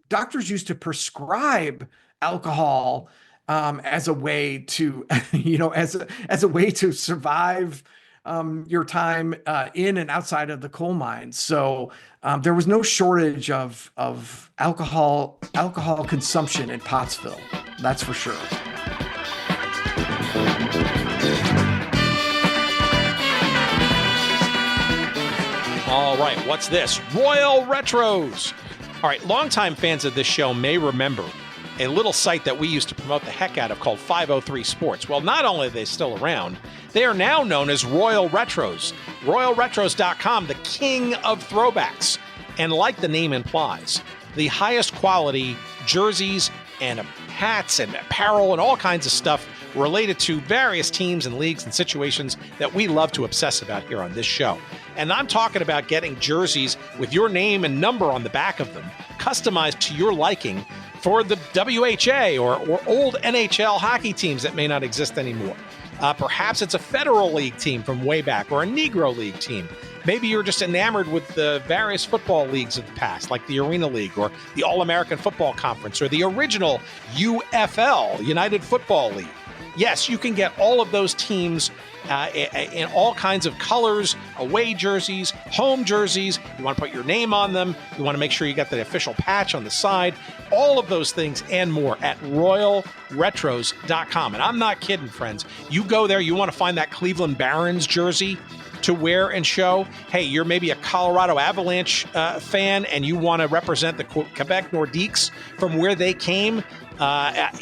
prescribe alcohol as a way to, as a way to survive your time in and outside of the coal mines. So there was no shortage of alcohol consumption in Pottsville. That's for sure. All right, what's this? Royal Retros. All right, longtime fans of this show may remember a little site that we used to promote the heck out of called 503 Sports. Well, not only are they still around, they are now known as Royal Retros. RoyalRetros.com, the king of throwbacks. And like the name implies, the highest quality jerseys and hats and apparel and all kinds of stuff related to various teams and leagues and situations that we love to obsess about here on this show. And I'm talking about getting jerseys with your name and number on the back of them, customized to your liking for the WHA or old NHL hockey teams that may not exist anymore. Perhaps it's a Federal League team from way back, or a Negro League team. Maybe you're just enamored with the various football leagues of the past, like the Arena League or the All-American Football Conference or the original UFL, United Football League. Yes, you can get all of those teams in all kinds of colors, away jerseys, home jerseys. You want to put your name on them. You want to make sure you got the official patch on the side. All of those things and more at RoyalRetros.com. And I'm not kidding, friends. You go there, you want to find that Cleveland Barons jersey to wear and show. Hey, you're maybe a Colorado Avalanche fan, and you want to represent the Quebec Nordiques from where they came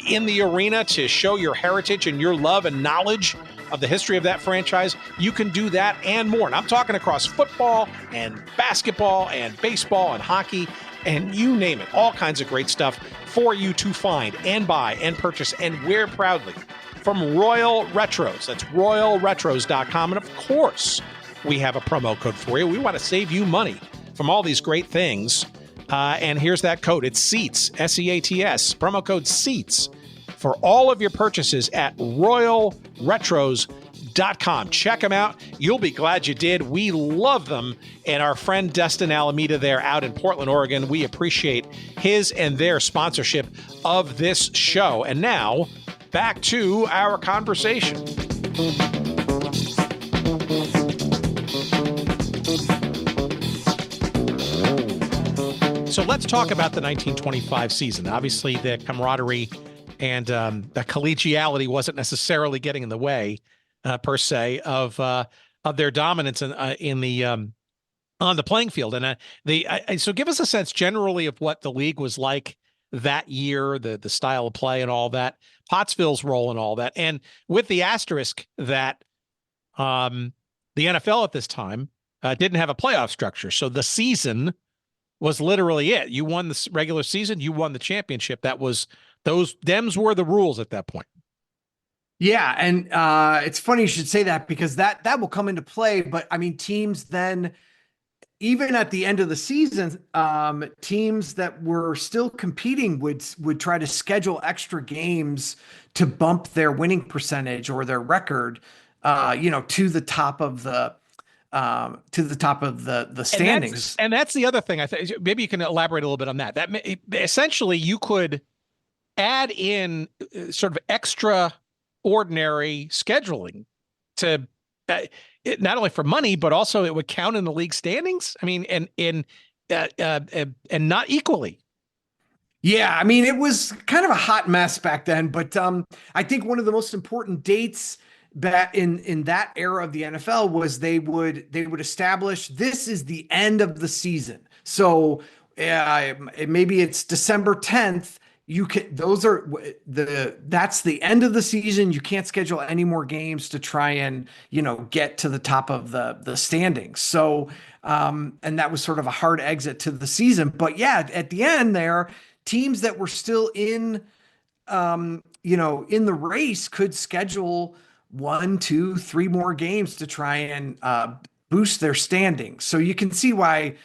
in the arena to show your heritage and your love and knowledge of the history of that franchise. You can do that and more. And I'm talking across football and basketball and baseball and hockey and you name it. All kinds of great stuff for you to find and buy and purchase and wear proudly from Royal Retros. That's RoyalRetros.com. And of course, we have a promo code for you. We want to save you money from all these great things. And here's that code. It's SEATS, SEATS, promo code SEATS for all of your purchases at royalretros.com. Check them out. You'll be glad you did. We love them. And our friend Destin Alameda there out in Portland, Oregon, we appreciate his and their sponsorship of this show. And now, back to our conversation. So let's talk about the 1925 season. Obviously, the camaraderie and the collegiality wasn't necessarily getting in the way, per se, of their dominance in the on the playing field. And so give us a sense generally of what the league was like that year, the style of play and all that, Pottsville's role and all that, and with the asterisk that the NFL at this time didn't have a playoff structure, so the season was literally it. You won the regular season, you won the championship. That was Dems were the rules at that point. Yeah, and it's funny you should say that, because that will come into play. But I mean, teams then, even at the end of the season, teams that were still competing would try to schedule extra games to bump their winning percentage or their record, to the top of the standings. And that's the other thing. I think maybe you can elaborate a little bit on that. That essentially you could add in sort of extraordinary scheduling to not only for money, but also it would count in the league standings. I mean, and not equally. Yeah, I mean, it was kind of a hot mess back then, but I think one of the most important dates back in that era of the NFL was they would establish this is the end of the season. So maybe it's December 10th. That's the end of the season. You can't schedule any more games to try and, get to the top of the standings. So, and that was sort of a hard exit to the season. But yeah, at the end there, teams that were still in the race could schedule 1, 2, 3 more games to try and boost their standings. So you can see why,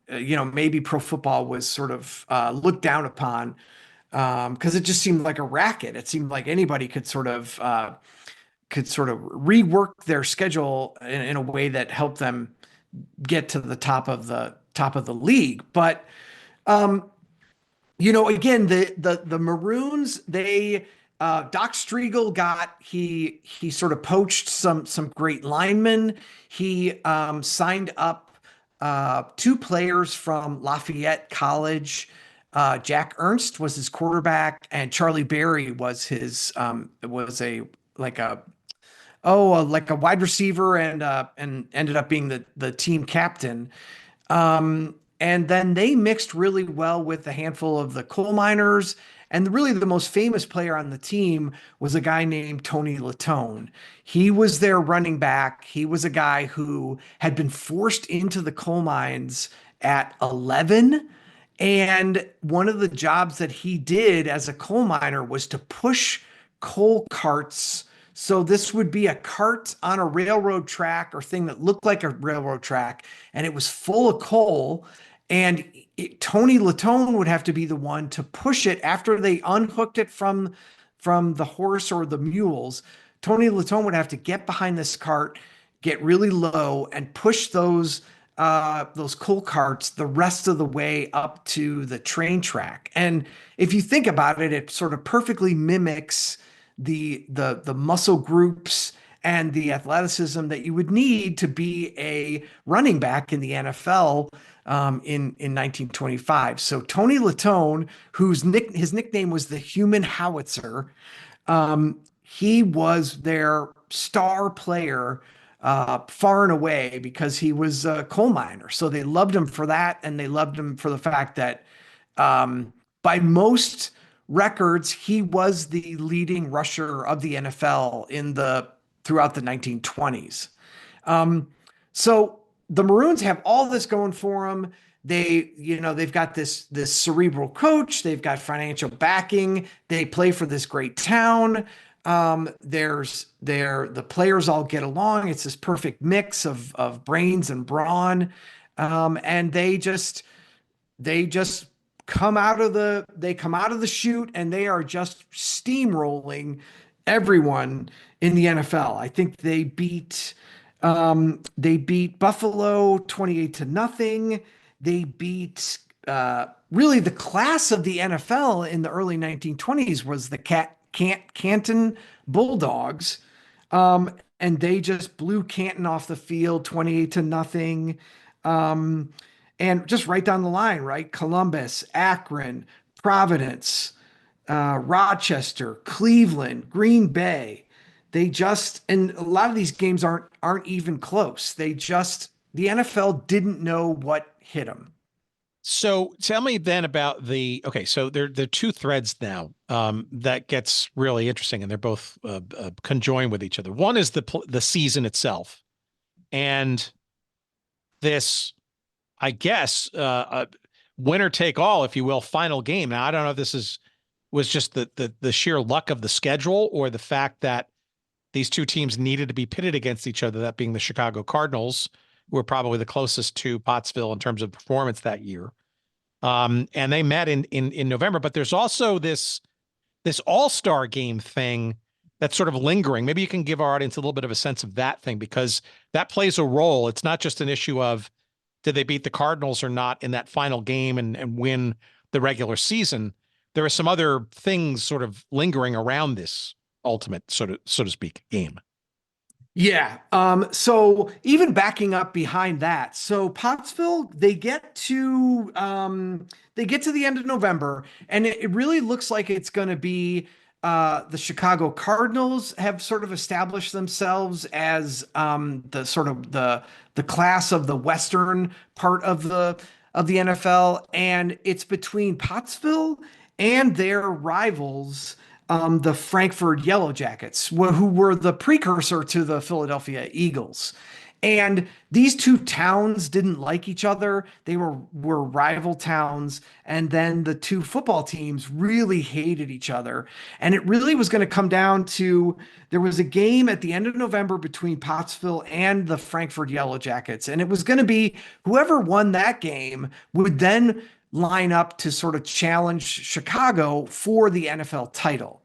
maybe pro football was sort of looked down upon, because it just seemed like a racket. It seemed like anybody could sort of rework their schedule in a way that helped them get to the top of the league. But again, the Maroons, they Doc Striegel he sort of poached some great linemen. He signed up 2 players from Lafayette College. Jack Ernst was his quarterback, and Charlie Berry was his like a wide receiver, and ended up being the team captain. And then they mixed really well with a handful of the coal miners. And really the most famous player on the team was a guy named Tony Latone. He was their running back. He was a guy who had been forced into the coal mines at 11. And one of the jobs that he did as a coal miner was to push coal carts. So this would be a cart on a railroad track, or thing that looked like a railroad track, and it was full of coal. And Tony Latone would have to be the one to push it after they unhooked it from the horse or the mules. Tony Latone would have to get behind this cart, get really low, and push those coal carts the rest of the way up to the train track. And if you think about it, it sort of perfectly mimics the muscle groups and the athleticism that you would need to be a running back in the NFL in 1925. So Tony Latone, his nickname was the Human Howitzer, he was their star player far and away, because he was a coal miner. So they loved him for that, and they loved him for the fact that by most records, he was the leading rusher of the NFL throughout the 1920s. So the Maroons have all this going for them. They've got this cerebral coach. They've got financial backing. They play for this great town. The players all get along. It's this perfect mix of brains and brawn. And they just come out of the chute and they are just steamrolling everyone in the NFL. I think they beat Buffalo 28-0. They beat really the class of the NFL in the early 1920s was the Canton Bulldogs. And they just blew Canton off the field 28-0. And just right down the line, right? Columbus, Akron, Providence, Rochester, Cleveland, Green Bay. And a lot of these games aren't even close. The NFL didn't know what hit them. So tell me then about so there are two threads now that gets really interesting, and they're both conjoined with each other. One is the season itself, and this, I guess, winner take all, if you will, final game. Now I don't know if this was just the sheer luck of the schedule or the fact that these two teams needed to be pitted against each other. That being the Chicago Cardinals, who were probably the closest to Pottsville in terms of performance that year. And they met in November, but there's also this all-star game thing that's sort of lingering. Maybe you can give our audience a little bit of a sense of that thing, because that plays a role. It's not just an issue of did they beat the Cardinals or not in that final game and win the regular season. There are some other things sort of lingering around this ultimate, so to speak, game. Yeah. So even backing up behind that, so Pottsville, they get to the end of November, and it really looks like it's going to be the Chicago Cardinals have sort of established themselves as the class of the western part of the NFL, and it's between Pottsville and their rivals, the Frankfurt Yellow Jackets, who were the precursor to the Philadelphia Eagles. And these two towns didn't like each other. They were rival towns. And then the two football teams really hated each other. And it really was going to come down to, there was a game at the end of November between Pottsville and the Frankfurt Yellow Jackets. And it was going to be whoever won that game would then line up to sort of challenge Chicago for the NFL title.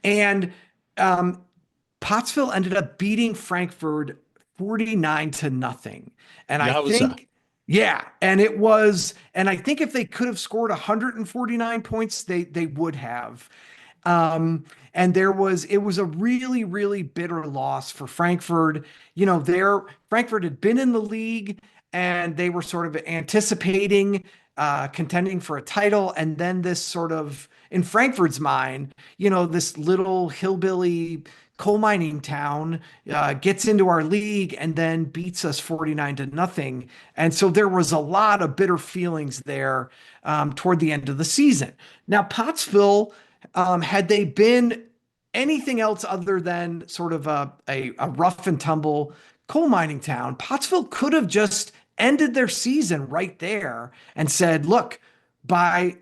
And Pottsville ended up beating Frankfurt 49-0. And I think, and I think if they could have scored 149 points, they would have. And it was a really, really bitter loss for Frankfurt. Frankfurt had been in the league and they were sort of anticipating contending for a title. And then this sort of, in Frankfurt's mind, this little hillbilly coal mining town gets into our league and then beats us 49-0. And so there was a lot of bitter feelings there toward the end of the season. Now, Pottsville, had they been anything else other than sort of a rough and tumble coal mining town, Pottsville could have just ended their season right there and said, look,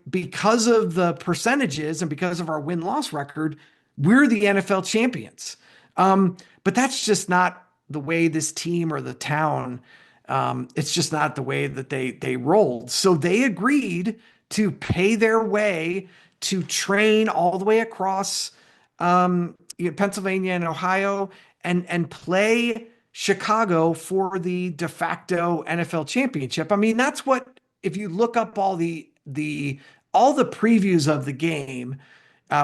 because of the percentages and because of our win-loss record, we're the NFL champions. But that's just not the way this team or the town, it's just not the way that they rolled. So they agreed to pay their way to train all the way across Pennsylvania and Ohio and play Chicago for the de facto NFL championship. I mean, that's what, if you look up all the previews of the game,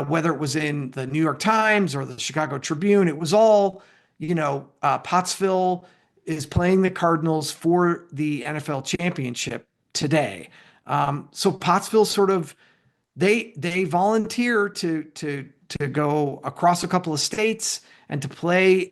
whether it was in the New York Times or the Chicago Tribune, it was all, Pottsville is playing the Cardinals for the NFL championship today. So Pottsville sort of, they volunteer to go across a couple of states and to play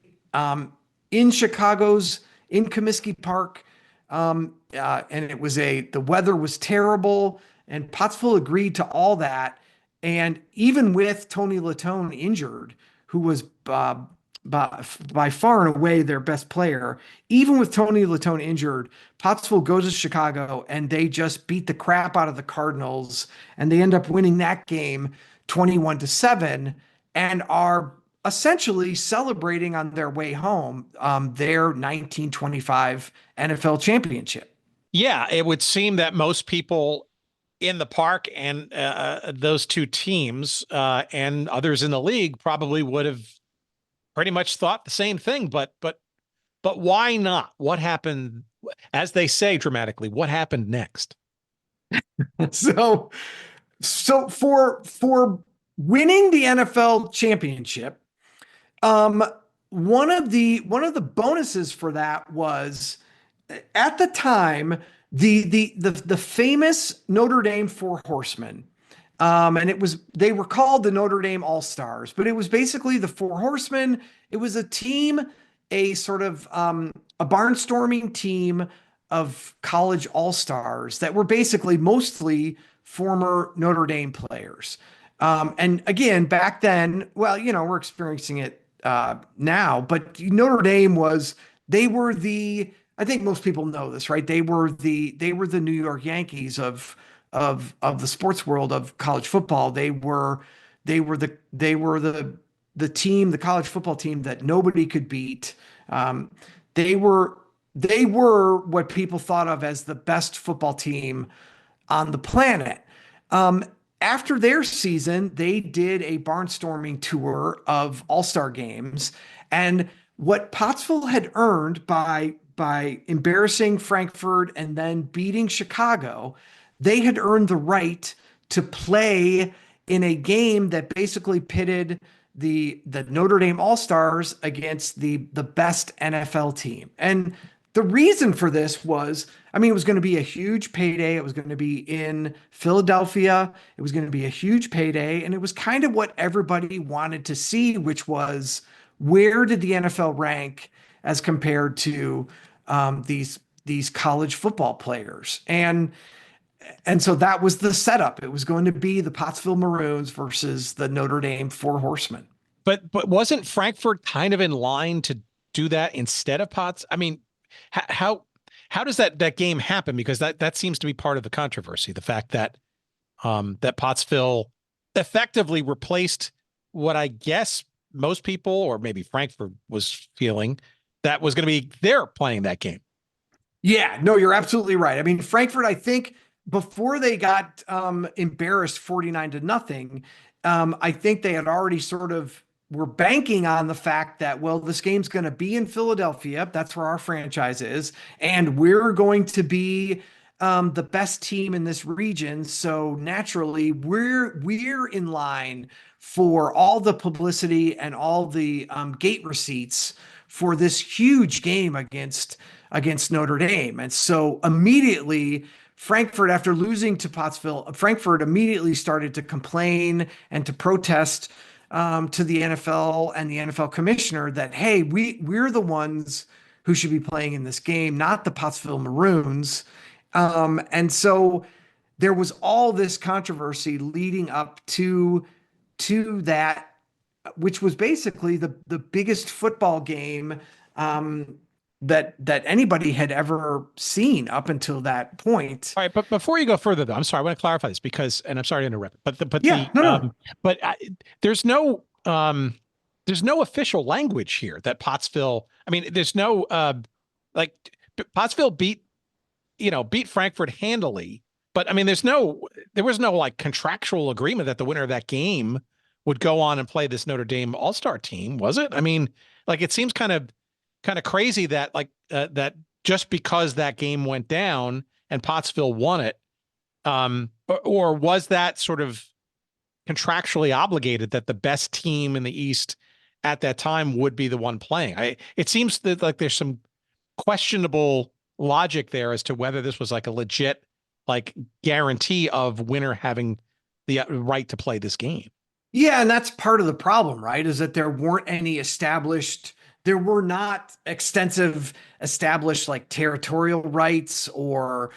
in Comiskey Park. And the weather was terrible, and Pottsville agreed to all that. And even with Tony Latone injured, who was by far and away their best player, even with Tony Latone injured, Pottsville goes to Chicago and they just beat the crap out of the Cardinals, and they end up winning that game 21-7 and are essentially celebrating on their way home their 1925 NFL championship. Yeah, it would seem that most people in the park, and those two teams and others in the league probably would have pretty much thought the same thing. But why not? What happened? As they say dramatically, what happened next? So for winning the NFL championship, one of the bonuses for that was, at the time, the famous Notre Dame Four Horsemen. And they were called the Notre Dame All-Stars, but it was basically the Four Horsemen. It was a team, a sort of a barnstorming team of college all-stars that were basically mostly former Notre Dame players. And again, back then, well, we're experiencing it now, but Notre Dame I think most people know this, right? They were the New York Yankees of the sports world of college football. They were the team, the college football team that nobody could beat. They were what people thought of as the best football team on the planet. After their season, they did a barnstorming tour of all-star games, and what Pottsville had earned by embarrassing Frankfurt and then beating Chicago, they had earned the right to play in a game that basically pitted the Notre Dame All-Stars against the best NFL team. And the reason for this was, it was going to be a huge payday. It was going to be in Philadelphia. It was going to be a huge payday. And it was kind of what everybody wanted to see, which was, where did the NFL rank as compared to these college football players? And so that was the setup. It was going to be the Pottsville Maroons versus the Notre Dame Four Horsemen. But wasn't Frankfurt kind of in line to do that instead of Potts? How does that game happen? Because that seems to be part of the controversy. The fact that that Pottsville effectively replaced what I guess most people, or maybe Frankfurt, was feeling that was going to be they're playing that game. Yeah, no, you're absolutely right. Frankfurt, I think, before they got embarrassed 49-0, I think they had already sort of were banking on the fact that, well, this game's going to be in Philadelphia. That's where our franchise is. And we're going to be the best team in this region. So naturally, we're in line for all the publicity and all the gate receipts for this huge game against Notre Dame. And so immediately, Frankfurt, after losing to Pottsville, Frankfurt immediately started to complain and to protest to the NFL and the NFL commissioner that, hey, we're the ones who should be playing in this game, not the Pottsville Maroons. And so there was all this controversy leading up to that, which was basically the biggest football game that anybody had ever seen up until that point. All right, but before you go further, though, I'm sorry, I want to clarify this because, and I'm sorry to interrupt, there's no official language here that Pottsville. There's no Pottsville beat Frankfurt handily, but there was no like contractual agreement that the winner of that game would go on and play this Notre Dame All-Star team, was it? It seems kind of crazy that that just because that game went down and Pottsville won it, or was that sort of contractually obligated that the best team in the East at that time would be the one playing? It seems that there's some questionable logic there as to whether this was like a legit guarantee of winner having the right to play this game. Yeah, and that's part of the problem, right? Is that there were not extensive established territorial rights or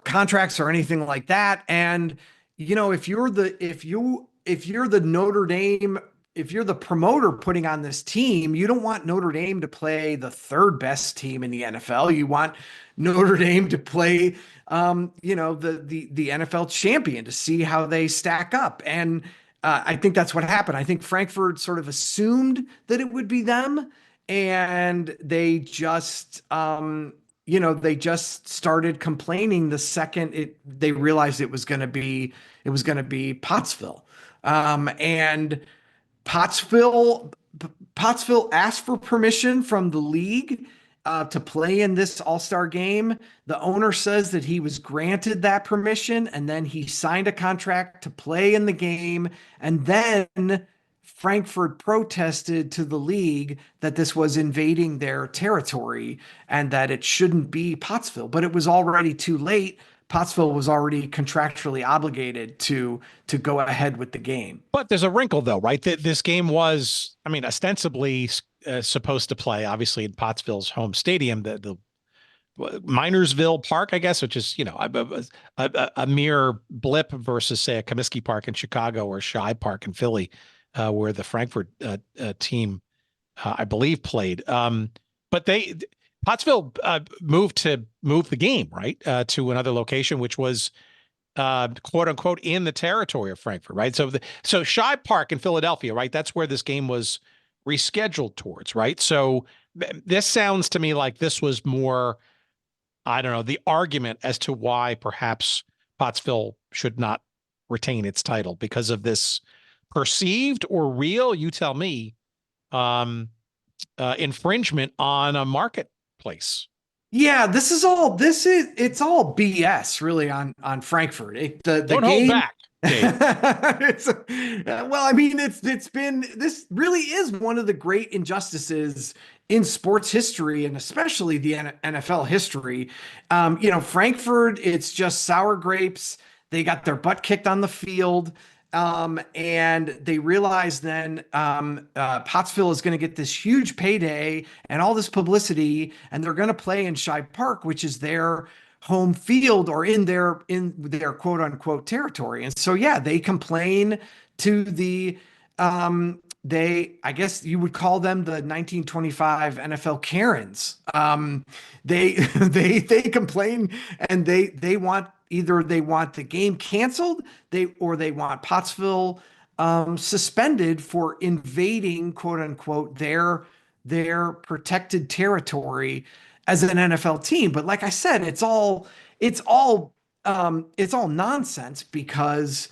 contracts or anything like that. And if you're the Notre Dame, if you're the promoter putting on this team, you don't want Notre Dame to play the third best team in the NFL. You want Notre Dame to play the NFL champion to see how they stack up. And I think that's what happened. I think Frankfurt sort of assumed that it would be them, and they just they just started complaining the second they realized it was going to be Pottsville. And Pottsville Pottsville asked for permission from the league to play in this All-Star game. The owner says that he was granted that permission, and then he signed a contract to play in the game. And then Frankfurt protested to the league that this was invading their territory and that it shouldn't be Pottsville. But it was already too late. Pottsville was already contractually obligated to go ahead with the game. But there's a wrinkle, though, right? This game was, ostensibly supposed to play, obviously, in Pottsville's home stadium, the Minersville Park, I guess, which is, a mere blip versus, say, a Comiskey Park in Chicago or Shibe Park in Philly, where the Frankfurt team, I believe, played. But Pottsville moved the game, right, to another location, which was quote unquote in the territory of Frankfurt, right? So Shibe Park in Philadelphia, right? That's where this game was rescheduled towards, right? So this sounds to me like this was more, I don't know, the argument as to why perhaps Pottsville should not retain its title because of this perceived or real, you tell me, infringement on a marketplace. Yeah, it's all BS really on Frankfurt. The Don't game, hold back, Dave. This really is one of the great injustices in sports history and especially the NFL history. Frankfurt, it's just sour grapes. They got their butt kicked on the field. And they realize then Pottsville is going to get this huge payday and all this publicity, and they're going to play in Shibe Park, which is their home field or in their quote unquote territory. And so, yeah, they complain to the I guess you would call them the 1925 NFL Karens. They complain and they want the game canceled, or they want Pottsville suspended for invading, quote unquote, their protected territory as an NFL team. But like I said, it's all nonsense because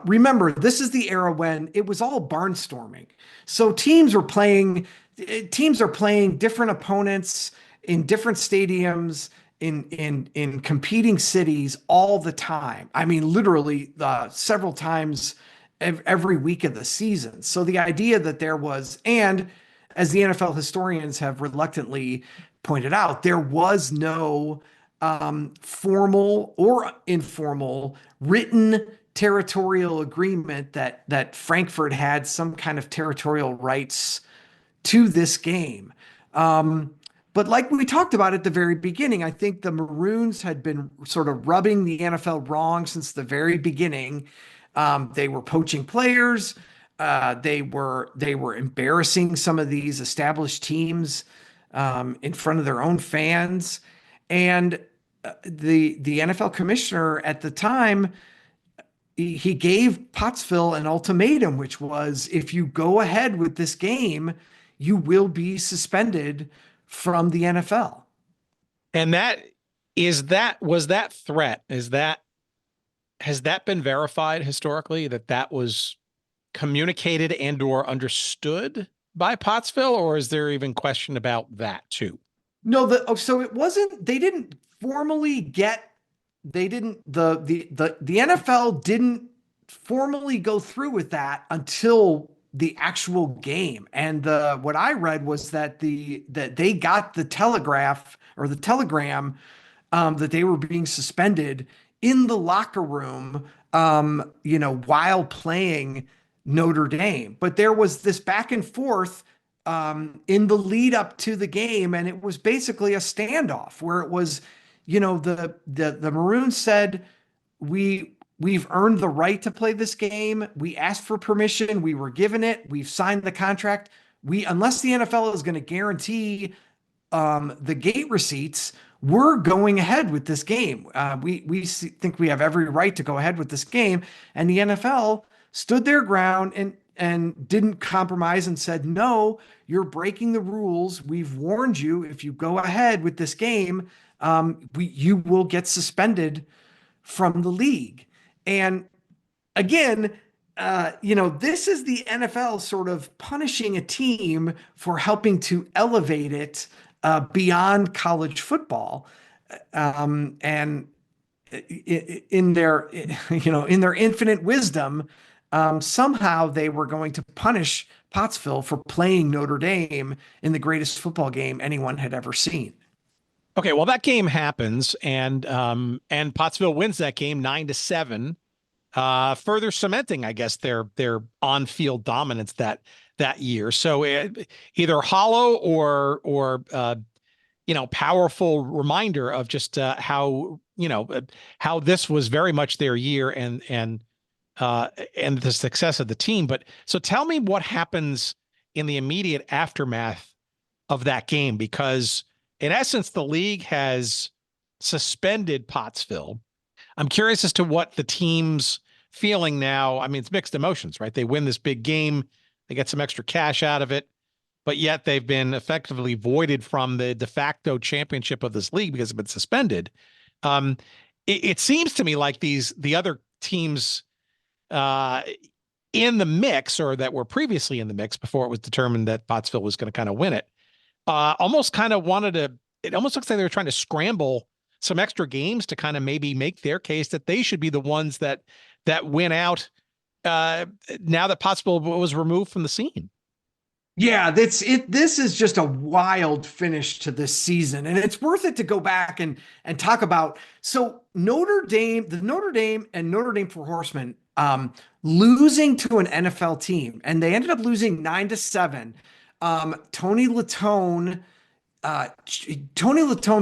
remember, this is the era when it was all barnstorming. So teams are playing different opponents in different stadiums in competing cities all the time. I mean, literally several times every week of the season. So the idea that there was, and as the NFL historians have reluctantly pointed out, there was no formal or informal written territorial agreement that Frankfurt had some kind of territorial rights to this game. But like we talked about at the very beginning, I think the Maroons had been sort of rubbing the NFL wrong since the very beginning. They were poaching players. They were embarrassing some of these established teams in front of their own fans. And the NFL commissioner at the time, he gave Pottsville an ultimatum, which was, if you go ahead with this game, you will be suspended from the NFL. And has that been verified historically, that was communicated and or understood by Pottsville, or is there even question about that too? No, so it wasn't, the NFL didn't formally go through with that until the actual game. And what I read was that they got the telegram that they were being suspended in the locker room, while playing Notre Dame. But there was this back and forth in the lead up to the game, and it was basically a standoff where it was, the Maroons said, we've earned the right to play this game. We asked for permission. We were given it. We've signed the contract. Unless the NFL is going to guarantee the gate receipts, we're going ahead with this game. We think we have every right to go ahead with this game. And the NFL stood their ground. And didn't compromise and said, no, you're breaking the rules. We've warned you. If you go ahead with this game, you will get suspended from the league. And again, this is the NFL sort of punishing a team for helping to elevate it beyond college football. And in their infinite wisdom, somehow they were going to punish Pottsville for playing Notre Dame in the greatest football game anyone had ever seen. Okay, well, that game happens, and Pottsville wins that game 9-7, further cementing, I guess, their on-field dominance that year. So either hollow or powerful reminder of just how this was very much their year and the success of the team. But so tell me what happens in the immediate aftermath of that game, because in essence, the league has suspended Pottsville. I'm curious as to what the team's feeling now. I mean, it's mixed emotions, right? They win this big game. They get some extra cash out of it, but yet they've been effectively voided from the de facto championship of this league because it's been suspended. It seems to me like the other teams in the mix, or that were previously in the mix before it was determined that Pottsville was going to kind of win it, almost kind of it almost looks like they were trying to scramble some extra games to kind of maybe make their case that they should be the ones that win out now that Pottsville was removed from the scene. Yeah, this is just a wild finish to this season, and it's worth it to go back and talk about. So the Notre Dame and Notre Dame for Horsemen losing to an NFL team, and they ended up losing 9-7. Tony Latone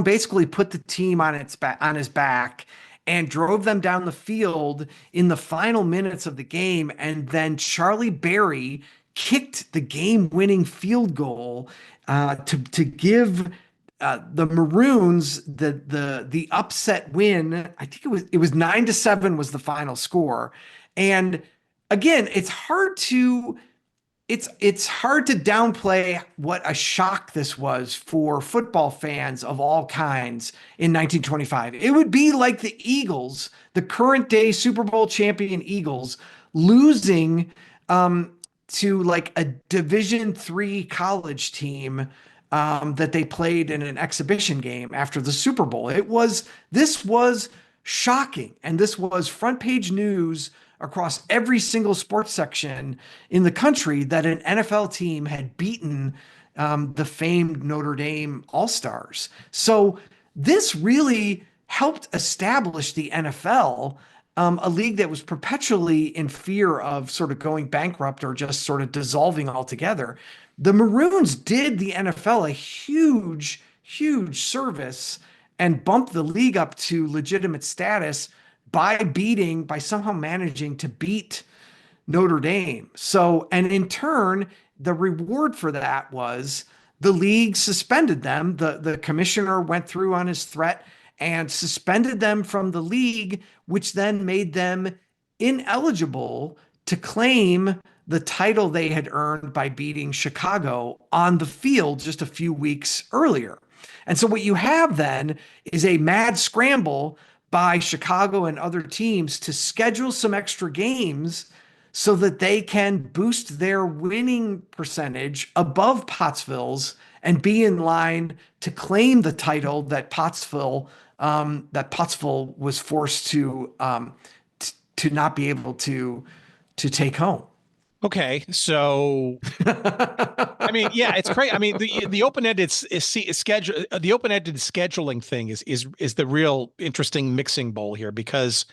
basically put the team on his back and drove them down the field in the final minutes of the game, and then Charlie Berry kicked the game-winning field goal to give the Maroons the upset win. I think it was 9-7 was the final score. And again, it's hard to downplay what a shock this was for football fans of all kinds in 1925. It would be like the Eagles, the current day Super Bowl champion Eagles, losing to like a Division III college team that they played in an exhibition game after the Super Bowl. This was shocking, and this was front page news across every single sports section in the country that an NFL team had beaten the famed Notre Dame All-Stars. So this really helped establish the NFL, a league that was perpetually in fear of sort of going bankrupt or just sort of dissolving altogether. The Maroons did the NFL a huge, huge service and bumped the league up to legitimate status by somehow managing to beat Notre Dame. So, and in turn, the reward for that was the league suspended them. The commissioner went through on his threat and suspended them from the league, which then made them ineligible to claim the title they had earned by beating Chicago on the field just a few weeks earlier. And so what you have then is a mad scramble by Chicago and other teams to schedule some extra games so that they can boost their winning percentage above Pottsville's and be in line to claim the title that Pottsville was forced to not be able to take home. Okay, so I mean, yeah, it's crazy. I mean, the open-ended schedule, the open-ended scheduling thing is the real interesting mixing bowl here, because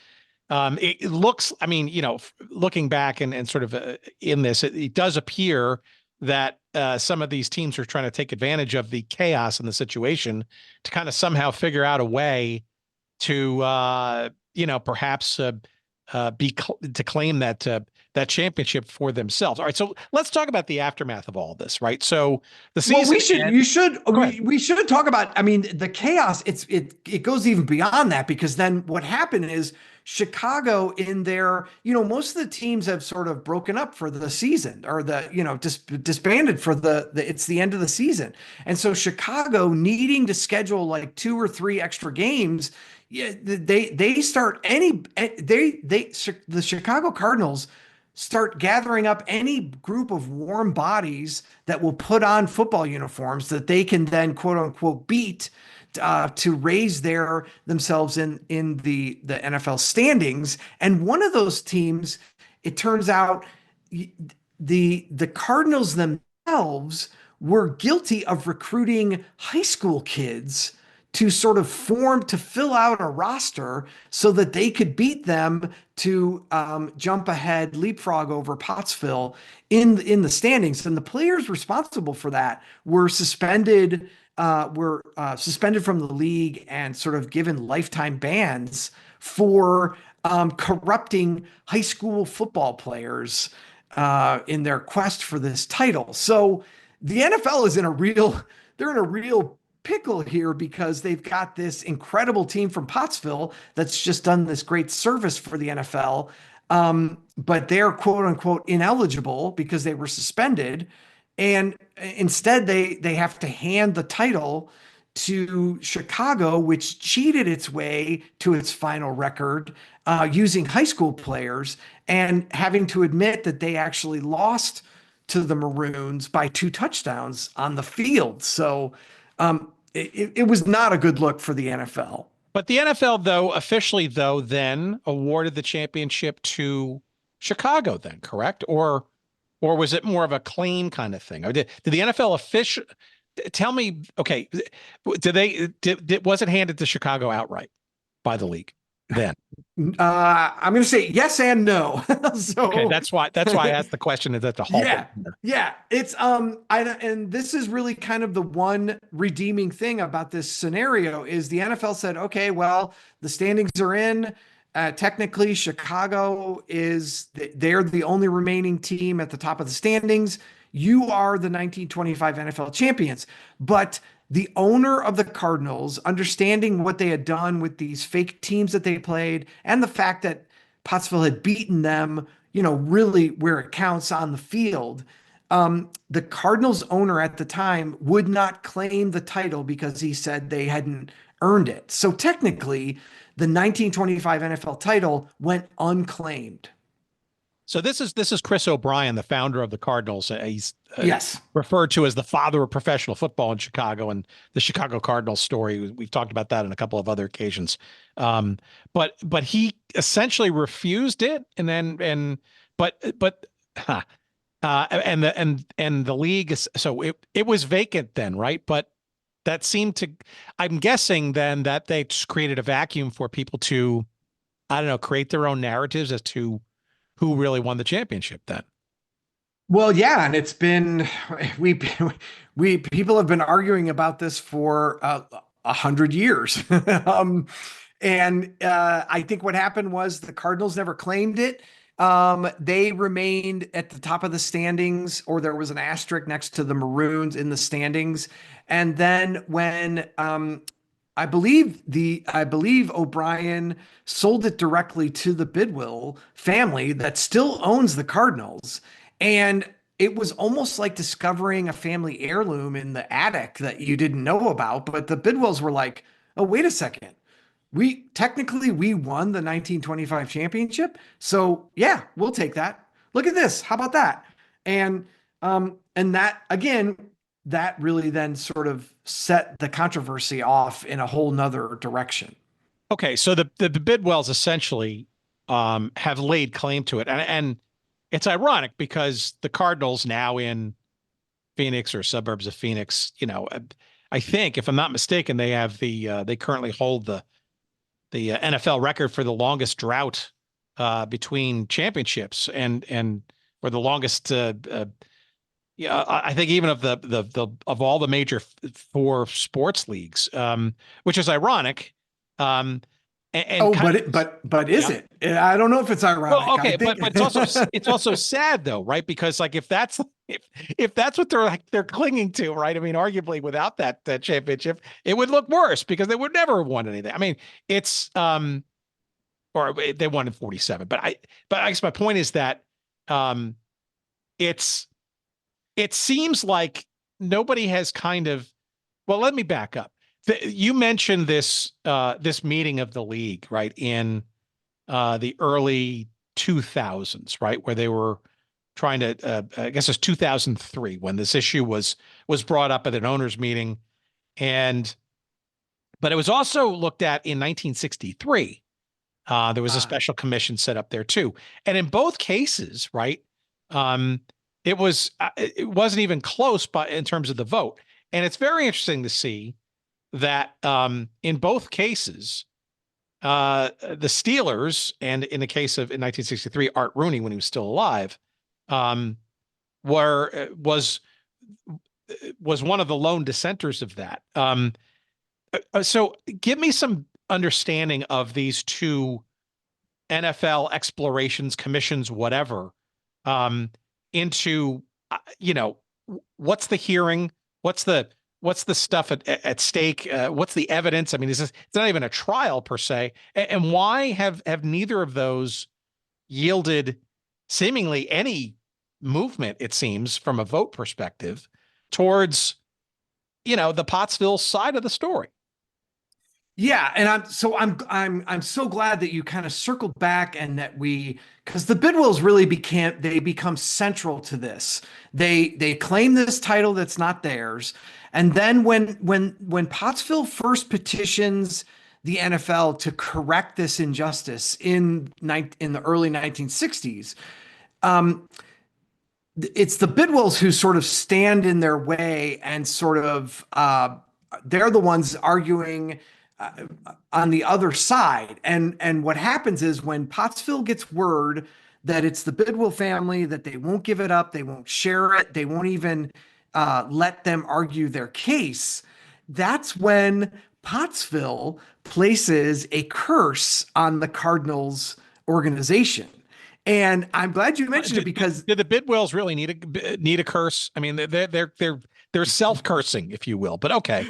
it looks, I mean, looking back and sort of in this, it does appear that some of these teams are trying to take advantage of the chaos in the situation to kind of somehow figure out a way to perhaps to claim that that championship for themselves. All right, so let's talk about the aftermath of all this, right? So the season. Well, we should talk about. I mean, the chaos. It goes even beyond that, because then what happened is Chicago, in their, most of the teams have sort of broken up for the season, or disbanded for it's the end of the season, and so Chicago, needing to schedule like 2 or 3 extra games. Yeah, the Chicago Cardinals start gathering up any group of warm bodies that will put on football uniforms that they can then, quote unquote, beat to raise themselves in the NFL standings. And one of those teams, it turns out, the Cardinals themselves were guilty of recruiting high school kids to sort of fill out a roster so that they could beat them to jump ahead, leapfrog over Pottsville in the standings. And the players responsible for that were suspended from the league and sort of given lifetime bans for corrupting high school football players in their quest for this title. So the NFL is in a real pickle here, because they've got this incredible team from Pottsville that's just done this great service for the NFL. But they're, quote unquote, ineligible because they were suspended. And instead they have to hand the title to Chicago, which cheated its way to its final record using high school players, and having to admit that they actually lost to the Maroons by 2 touchdowns on the field. So it was not a good look for the NFL. But the NFL, though, officially, then awarded the championship to Chicago, then, correct? Or was it more of a claim kind of thing? Or did the NFL tell me, okay, was it handed to Chicago outright by the league then? I'm going to say yes and no. So okay, that's why I asked the question. Is that the whole? Yeah. It's and this is really kind of the one redeeming thing about this scenario is the NFL said, okay, well, the standings are in. Technically, Chicago they're the only remaining team at the top of the standings. You are the 1925 NFL champions, but the owner of the Cardinals, understanding what they had done with these fake teams that they played, and the fact that Pottsville had beaten them, really where it counts on the field, the Cardinals owner at the time would not claim the title because he said they hadn't earned it. So technically, the 1925 NFL title went unclaimed. So this is Chris O'Brien, the founder of the Cardinals. He's yes, referred to as the father of professional football in Chicago, and the Chicago Cardinals story. We've talked about that on a couple of other occasions. But he essentially refused it, and the league is, so it was vacant then, right? But that seemed to, I'm guessing then that they just created a vacuum for people to, I don't know, create their own narratives as to who really won the championship then. Well, yeah, and it's been people have been arguing about this for 100 years, and I think what happened was the Cardinals never claimed it. They remained at the top of the standings, or there was an asterisk next to the Maroons in the standings, and then when I believe O'Brien sold it directly to the Bidwill family that still owns the Cardinals. And it was almost like discovering a family heirloom in the attic that you didn't know about. But the Bidwills were like, oh, wait a second. We won the 1925 championship. So yeah, we'll take that. Look at this. How about that? And that, again, that really then sort of set the controversy off in a whole nother direction. Okay, so the Bidwells essentially have laid claim to it, and it's ironic because the Cardinals, now in Phoenix or suburbs of Phoenix, I think, if I'm not mistaken, they have they currently hold the NFL record for the longest drought between championships and or the longest. I think even of of all the major 4 sports leagues, which is ironic. And but is it? I don't know if it's ironic. Well, okay, but it's also sad though, right? Because like if that's what they're clinging to, right? I mean, arguably without that championship, it would look worse because they would never have won anything. I mean, it's or they won in 47, but I guess my point is that it seems like nobody has kind of, well, let me back up. You mentioned this meeting of the league, right, in the early 2000s, right, where they were trying to, I guess it's 2003 when this issue was brought up at an owners meeting, but it was also looked at in 1963. There was a special commission set up there too, and in both cases, right, it wasn't even close, but in terms of the vote, and it's very interesting to see that in both cases, the Steelers, and in the case of in 1963, Art Rooney, when he was still alive, was one of the lone dissenters of that. So give me some understanding of these two NFL explorations, commissions, whatever, into, what's the hearing? What's the stuff at stake? What's the evidence? I mean, it's not even a trial per se. And why have neither of those yielded seemingly any movement, it seems, from a vote perspective towards, the Pottsville side of the story? Yeah, and I'm so glad that you kind of circled back and that because the Bidwells really become central to this. They claim this title that's not theirs, and then when Pottsville first petitions the NFL to correct this injustice in the early 1960s, it's the Bidwells who sort of stand in their way and sort of they're the ones arguing on the other side. And what happens is when Pottsville gets word that it's the Bidwell family, that they won't give it up, they won't share it, they won't even let them argue their case, that's when Pottsville places a curse on the Cardinals organization. And I'm glad you mentioned it because did the Bidwells really need a curse? I mean, they're self-cursing, if you will, but okay.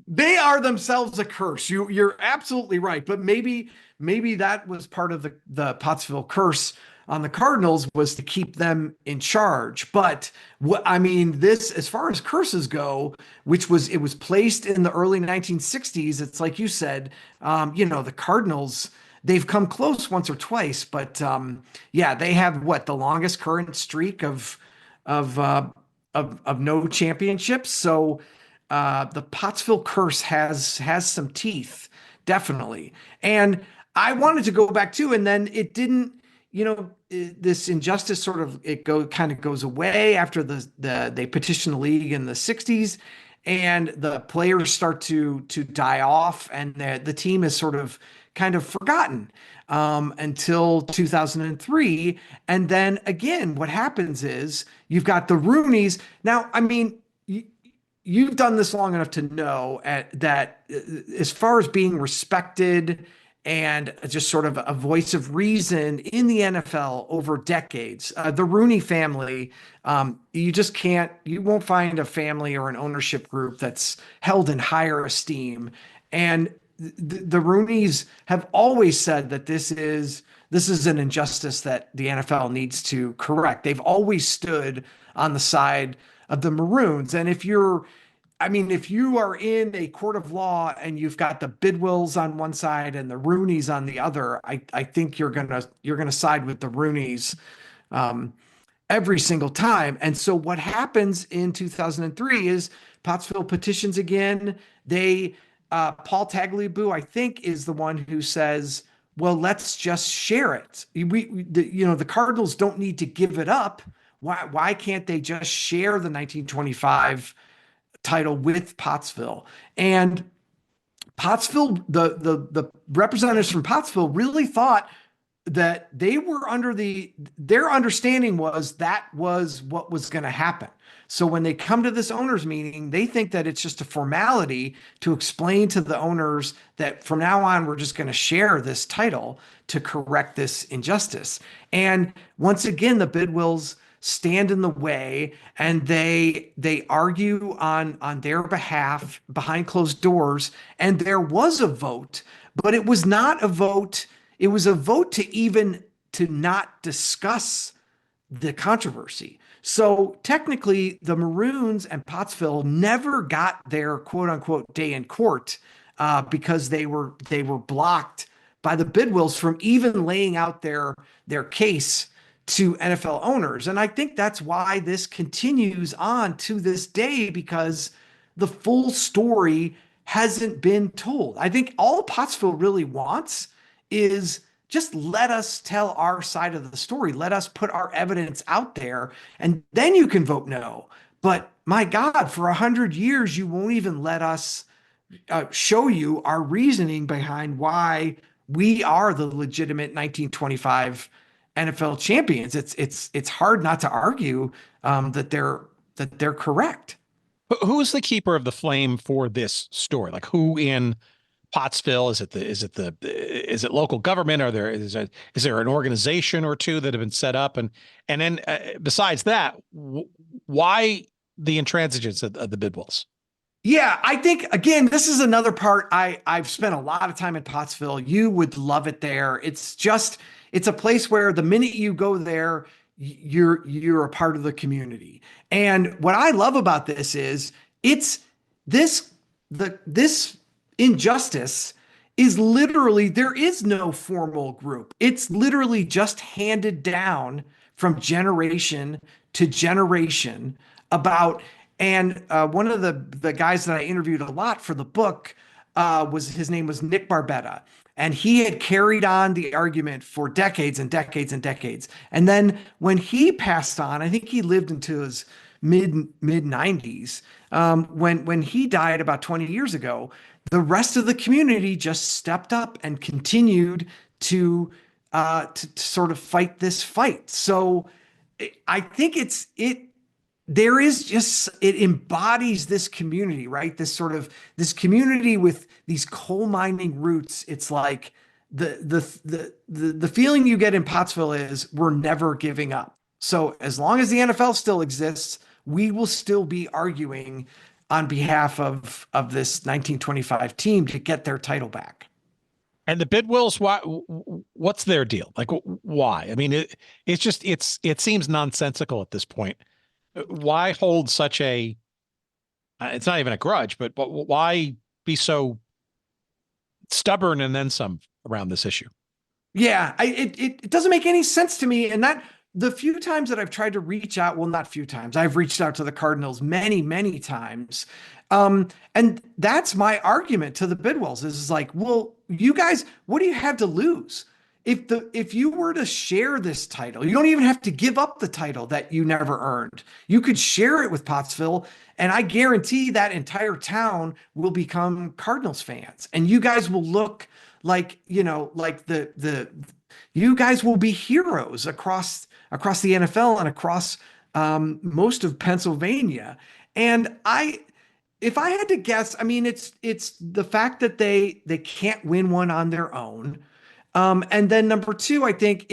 They are themselves a curse. You're absolutely right. But maybe that was part of the Pottsville curse on the Cardinals, was to keep them in charge. But this, as far as curses go, it was placed in the early 1960s. It's like you said, the Cardinals, they've come close once or twice, but they have the longest current streak of no championships. So the Pottsville curse has some teeth, definitely. And I wanted to go back too, and then it didn't. This injustice kind of goes away after they petition the league in the 60s, and the players start to die off, and the team is sort of kind of forgotten until 2003. And then again, what happens is you've got the Rooneys. Now, I mean, you've done this long enough to know that as far as being respected and just sort of a voice of reason in the NFL over decades, the Rooney family, you won't find a family or an ownership group that's held in higher esteem. And the Rooneys have always said that this is an injustice that the NFL needs to correct. They've always stood on the side of the Maroons. And if you are in a court of law and you've got the Bidwells on one side and the Rooneys on the other, I think you're gonna side with the Rooneys every single time. And so what happens in 2003 is Pottsville petitions again. Paul Tagliabue, I think, is the one who says, well, let's just share it. The Cardinals don't need to give it up. Why can't they just share the 1925 title with Pottsville? And Pottsville, the representatives from Pottsville really thought that they were under their understanding was that was what was going to happen. So when they come to this owners meeting, they think that it's just a formality to explain to the owners that from now on, we're just going to share this title to correct this injustice. And once again, the Bidwills stand in the way, and they argue on their behalf behind closed doors. And there was a vote, but it was not a vote. It was a vote to not discuss the controversy. So technically, the Maroons and Pottsville never got their quote unquote day in court because they were blocked by the Bidwills from even laying out their case to NFL owners. And I think that's why this continues on to this day, because the full story hasn't been told. I think all Pottsville really wants is just let us tell our side of the story. Let us put our evidence out there, and then you can vote no. But my God, for 100 years, you won't even let us show you our reasoning behind why we are the legitimate 1925 NFL champions. It's hard not to argue that they're correct. Who's the keeper of the flame for this story? Like, who in Pottsville? Is it local government? Is there an organization or two that have been set up? And then besides that, why the intransigence of the Bidwills? Yeah, I think, again, this is another part. I've spent a lot of time in Pottsville. You would love it there. It's a place where the minute you go there, you're a part of the community. And what I love about this is this injustice is literally, there is no formal group. It's literally just handed down from generation to generation about. And one of the guys that I interviewed a lot for the book his name was Nick Barbetta. And he had carried on the argument for decades and decades and decades. And then when he passed on, I think he lived into his mid 90s. When he died about 20 years ago, the rest of the community just stepped up and continued to sort of fight this fight. So I think it embodies this community, right? This community with these coal mining roots. It's like the feeling you get in Pottsville is we're never giving up. So as long as the NFL still exists, we will still be arguing on behalf of this 1925 team to get their title back. And the Bidwills, what's their deal? Like, why? I mean, it seems nonsensical at this point. Why hold such a, it's not even a grudge, but why be so stubborn and then some around this issue? Yeah, it doesn't make any sense to me. And that the few times that I've tried to reach out, well, not few times, I've reached out to the Cardinals many, many times. And that's my argument to the Bidwills is like, well, you guys, what do you have to lose? If you were to share this title, you don't even have to give up the title that you never earned. You could share it with Pottsville, and I guarantee that entire town will become Cardinals fans. And you guys will look like, like you guys will be heroes across the NFL and across most of Pennsylvania. And if I had to guess, I mean, it's the fact that they can't win one on their own. And then number two, I think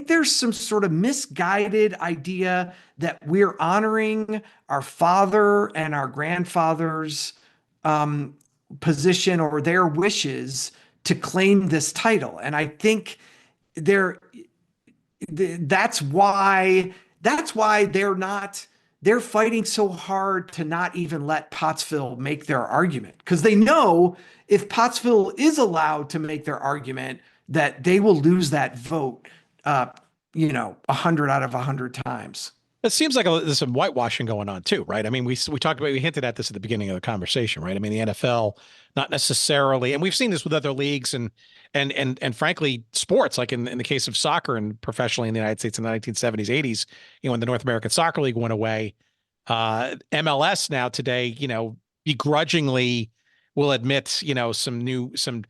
there's some sort of misguided idea that we're honoring our father and our grandfather's position or their wishes to claim this title. And I think that's why they're fighting so hard to not even let Pottsville make their argument, because they know if Pottsville is allowed to make their argument that they will lose that vote, 100 out of 100 times. It seems like there's some whitewashing going on too, right? I mean, we hinted at this at the beginning of the conversation, right? I mean, the NFL, not necessarily, and we've seen this with other leagues and frankly, sports, like in the case of soccer and professionally in the United States in the 1970s, 80s, when the North American Soccer League went away, MLS now today, begrudgingly will admit, some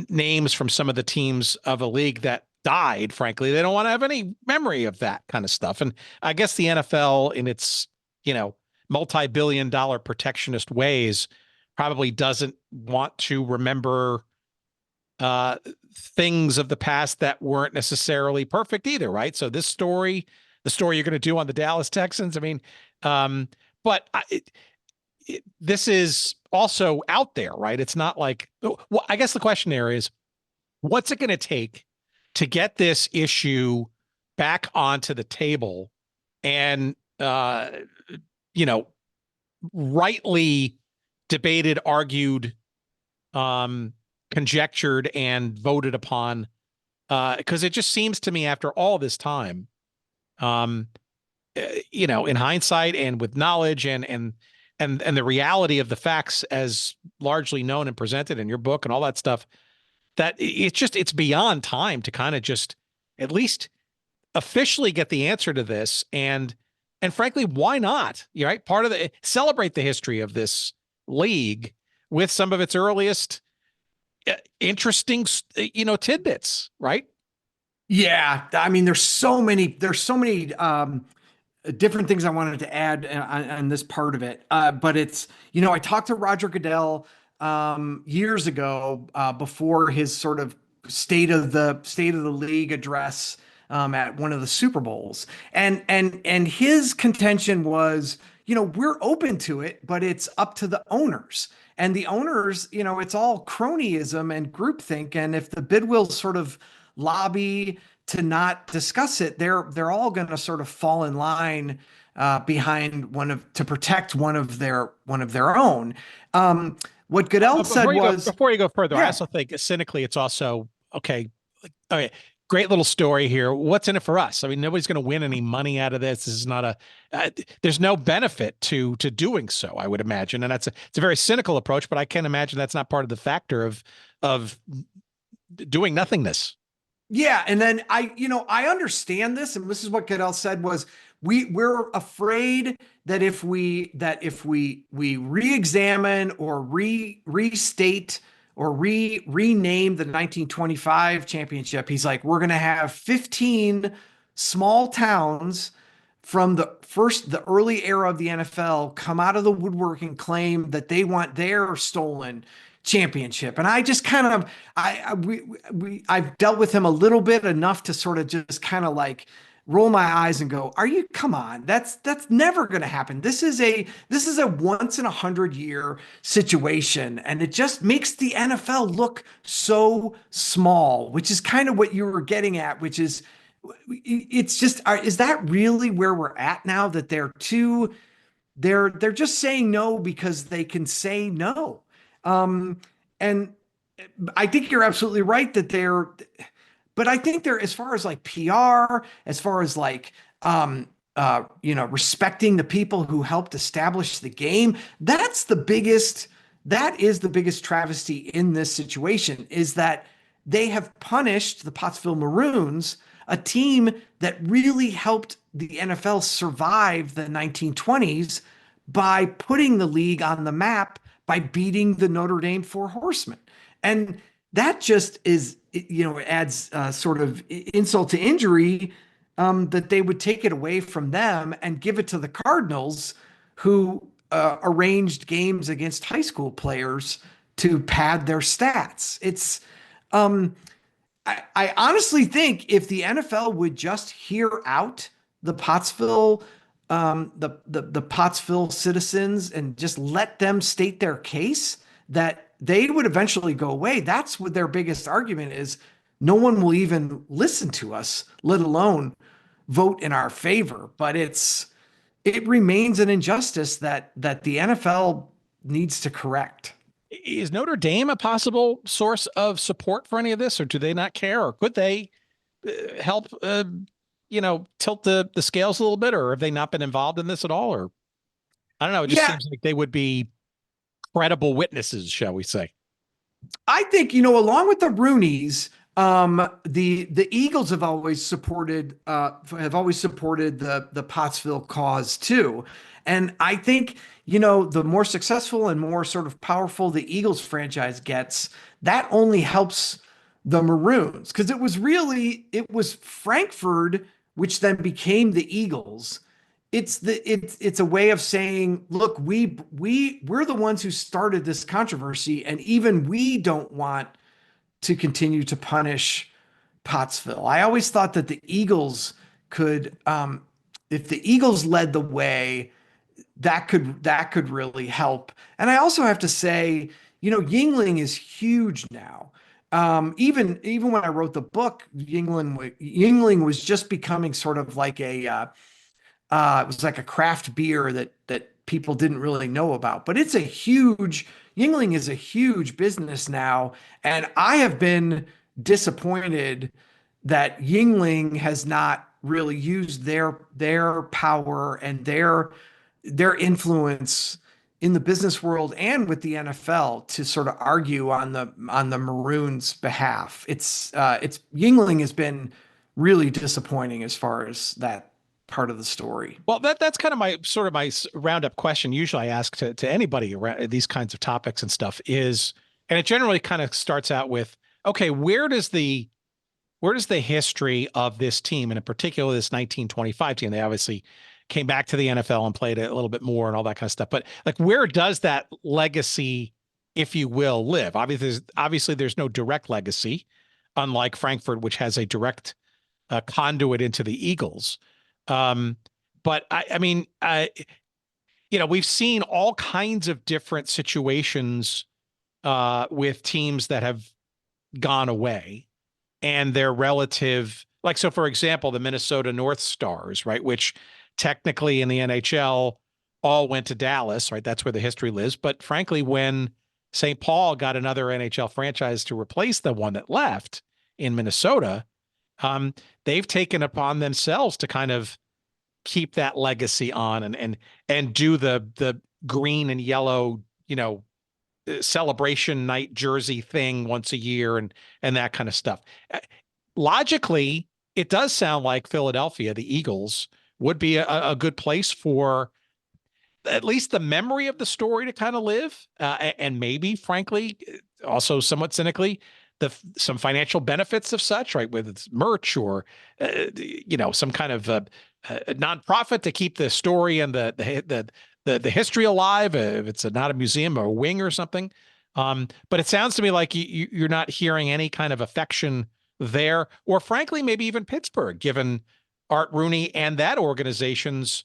names from some of the teams of a league that died. Frankly, they don't want to have any memory of that kind of stuff. And I guess the NFL, in its multi-billion-dollar protectionist ways, probably doesn't want to remember things of the past that weren't necessarily perfect either, right? So this story, the story you're going to do on the Dallas Texans, I mean, but this is also out there, right? It's not like, well, I guess the question there is, what's it going to take to get this issue back onto the table and, rightly debated, argued, conjectured, and voted upon? Because it just seems to me, after all this time, in hindsight and with knowledge and the reality of the facts as largely known and presented in your book and all that stuff, that it's beyond time to kind of just at least officially get the answer to this. And frankly, why not? Right? Part of celebrate the history of this league with some of its earliest interesting, tidbits, right? Yeah. I mean, there's so many different things I wanted to add on this part of it. But it's, I talked to Roger Goodell years ago, before his sort of state of the league address at one of the Super Bowls. And his contention was, we're open to it, but it's up to the owners. And the owners, it's all cronyism and groupthink. And if the bid will sort of lobby to not discuss it, they're all going to sort of fall in line behind to protect one of their own. What Goodell said was, before you go further, I also think cynically, it's also okay. Great little story here. What's in it for us? I mean, nobody's going to win any money out of this. This is not there's no benefit to doing so, I would imagine. And it's a very cynical approach, but I can imagine that's not part of the factor of doing nothingness. Yeah. And then I understand this. And this is what Goodell said was, we're afraid that if we re-examine or restate or rename the 1925 championship, he's like, we're going to have 15 small towns from the early era of the NFL come out of the woodwork and claim that they want their stolen championship. And I just kind of, I've dealt with him a little bit, enough to sort of just kind of like roll my eyes and go, come on, that's never going to happen. This is a once in 100-year situation. And it just makes the NFL look so small, which is kind of what you were getting at, which is, it's just, is that really where we're at now? That they're just saying no because they can say no. And I think you're absolutely right that but I think they're, as far as like PR, as far as like, respecting the people who helped establish the game, that is the biggest travesty in this situation, is that they have punished the Pottsville Maroons, a team that really helped the NFL survive the 1920s by putting the league on the map by beating the Notre Dame Horsemen. And that just is, adds sort of insult to injury, that they would take it away from them and give it to the Cardinals, who arranged games against high school players to pad their stats. It's, I honestly think if the NFL would just hear out the Pottsville, the Pottsville citizens and just let them state their case, that they would eventually go away. That's what their biggest argument is. No one will even listen to us, let alone vote in our favor. But it remains an injustice that the NFL needs to correct. Is Notre Dame a possible source of support for any of this, or do they not care, or could they help, tilt the scales a little bit, or have they not been involved in this at all? Or I don't know. It just seems like they would be credible witnesses, shall we say? I think, along with the Rooneys, the Eagles have always supported the Pottsville cause too. And I think, the more successful and more sort of powerful the Eagles franchise gets, that only helps the Maroons, because it was Frankfurt, which then became the Eagles. It's a way of saying, look, we're the ones who started this controversy, and even we don't want to continue to punish Pottsville. I always thought that the Eagles could, if the Eagles led the way, that could really help. And I also have to say, Yingling is huge now. Even when I wrote the book, Yingling was just becoming sort of like it was like a craft beer that people didn't really know about. But Yingling is a huge business now, and I have been disappointed that Yingling has not really used their power and their influence in the business world and with the NFL to sort of argue on the Maroons' behalf. It's Yingling has been really disappointing as far as that part of the story. Well, that's kind of my roundup question. Usually I ask to anybody around these kinds of topics and stuff and it generally kind of starts out with, okay, where does the history of this team, and in particular this 1925 team, they obviously came back to the NFL and played a little bit more and all that kind of stuff. But like, where does that legacy, if you will, live? Obviously there's no direct legacy, unlike Frankfurt, which has a direct conduit into the Eagles. But I mean, we've seen all kinds of different situations with teams that have gone away and their relative, like, so for example, the Minnesota North Stars, right, which technically in the NHL all went to Dallas, right? That's where the history lives. But frankly, when St. Paul got another NHL franchise to replace the one that left in Minnesota, they've taken upon themselves to kind of keep that legacy on and do the green and yellow, celebration night jersey thing once a year and that kind of stuff. Logically, it does sound like Philadelphia, the Eagles, would be a good place for at least the memory of the story to kind of live. And maybe, frankly, also somewhat cynically, some financial benefits of such, right? Whether it's merch or, some kind of a nonprofit to keep the story and the history alive. If it's not a museum or a wing or something. But it sounds to me like you're not hearing any kind of affection there, or frankly, maybe even Pittsburgh, given Art Rooney and that organization's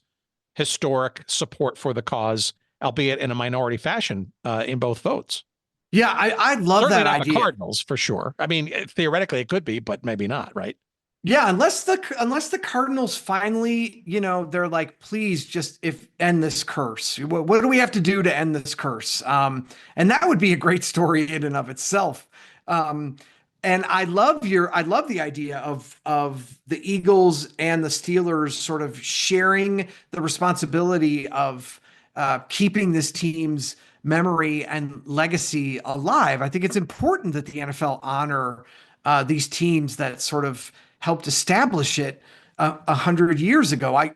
historic support for the cause, albeit in a minority fashion, in both votes. Yeah, I love Certainly that not idea. The Cardinals, for sure. I mean, theoretically it could be, but maybe not, right? Yeah, unless the Cardinals finally, they're like, please just end this curse. What do we have to do to end this curse? And that would be a great story in and of itself. And I love the idea of the Eagles and the Steelers sort of sharing the responsibility of keeping this team's memory and legacy alive. I think it's important that the NFL honor these teams that sort of helped establish it 100 years ago.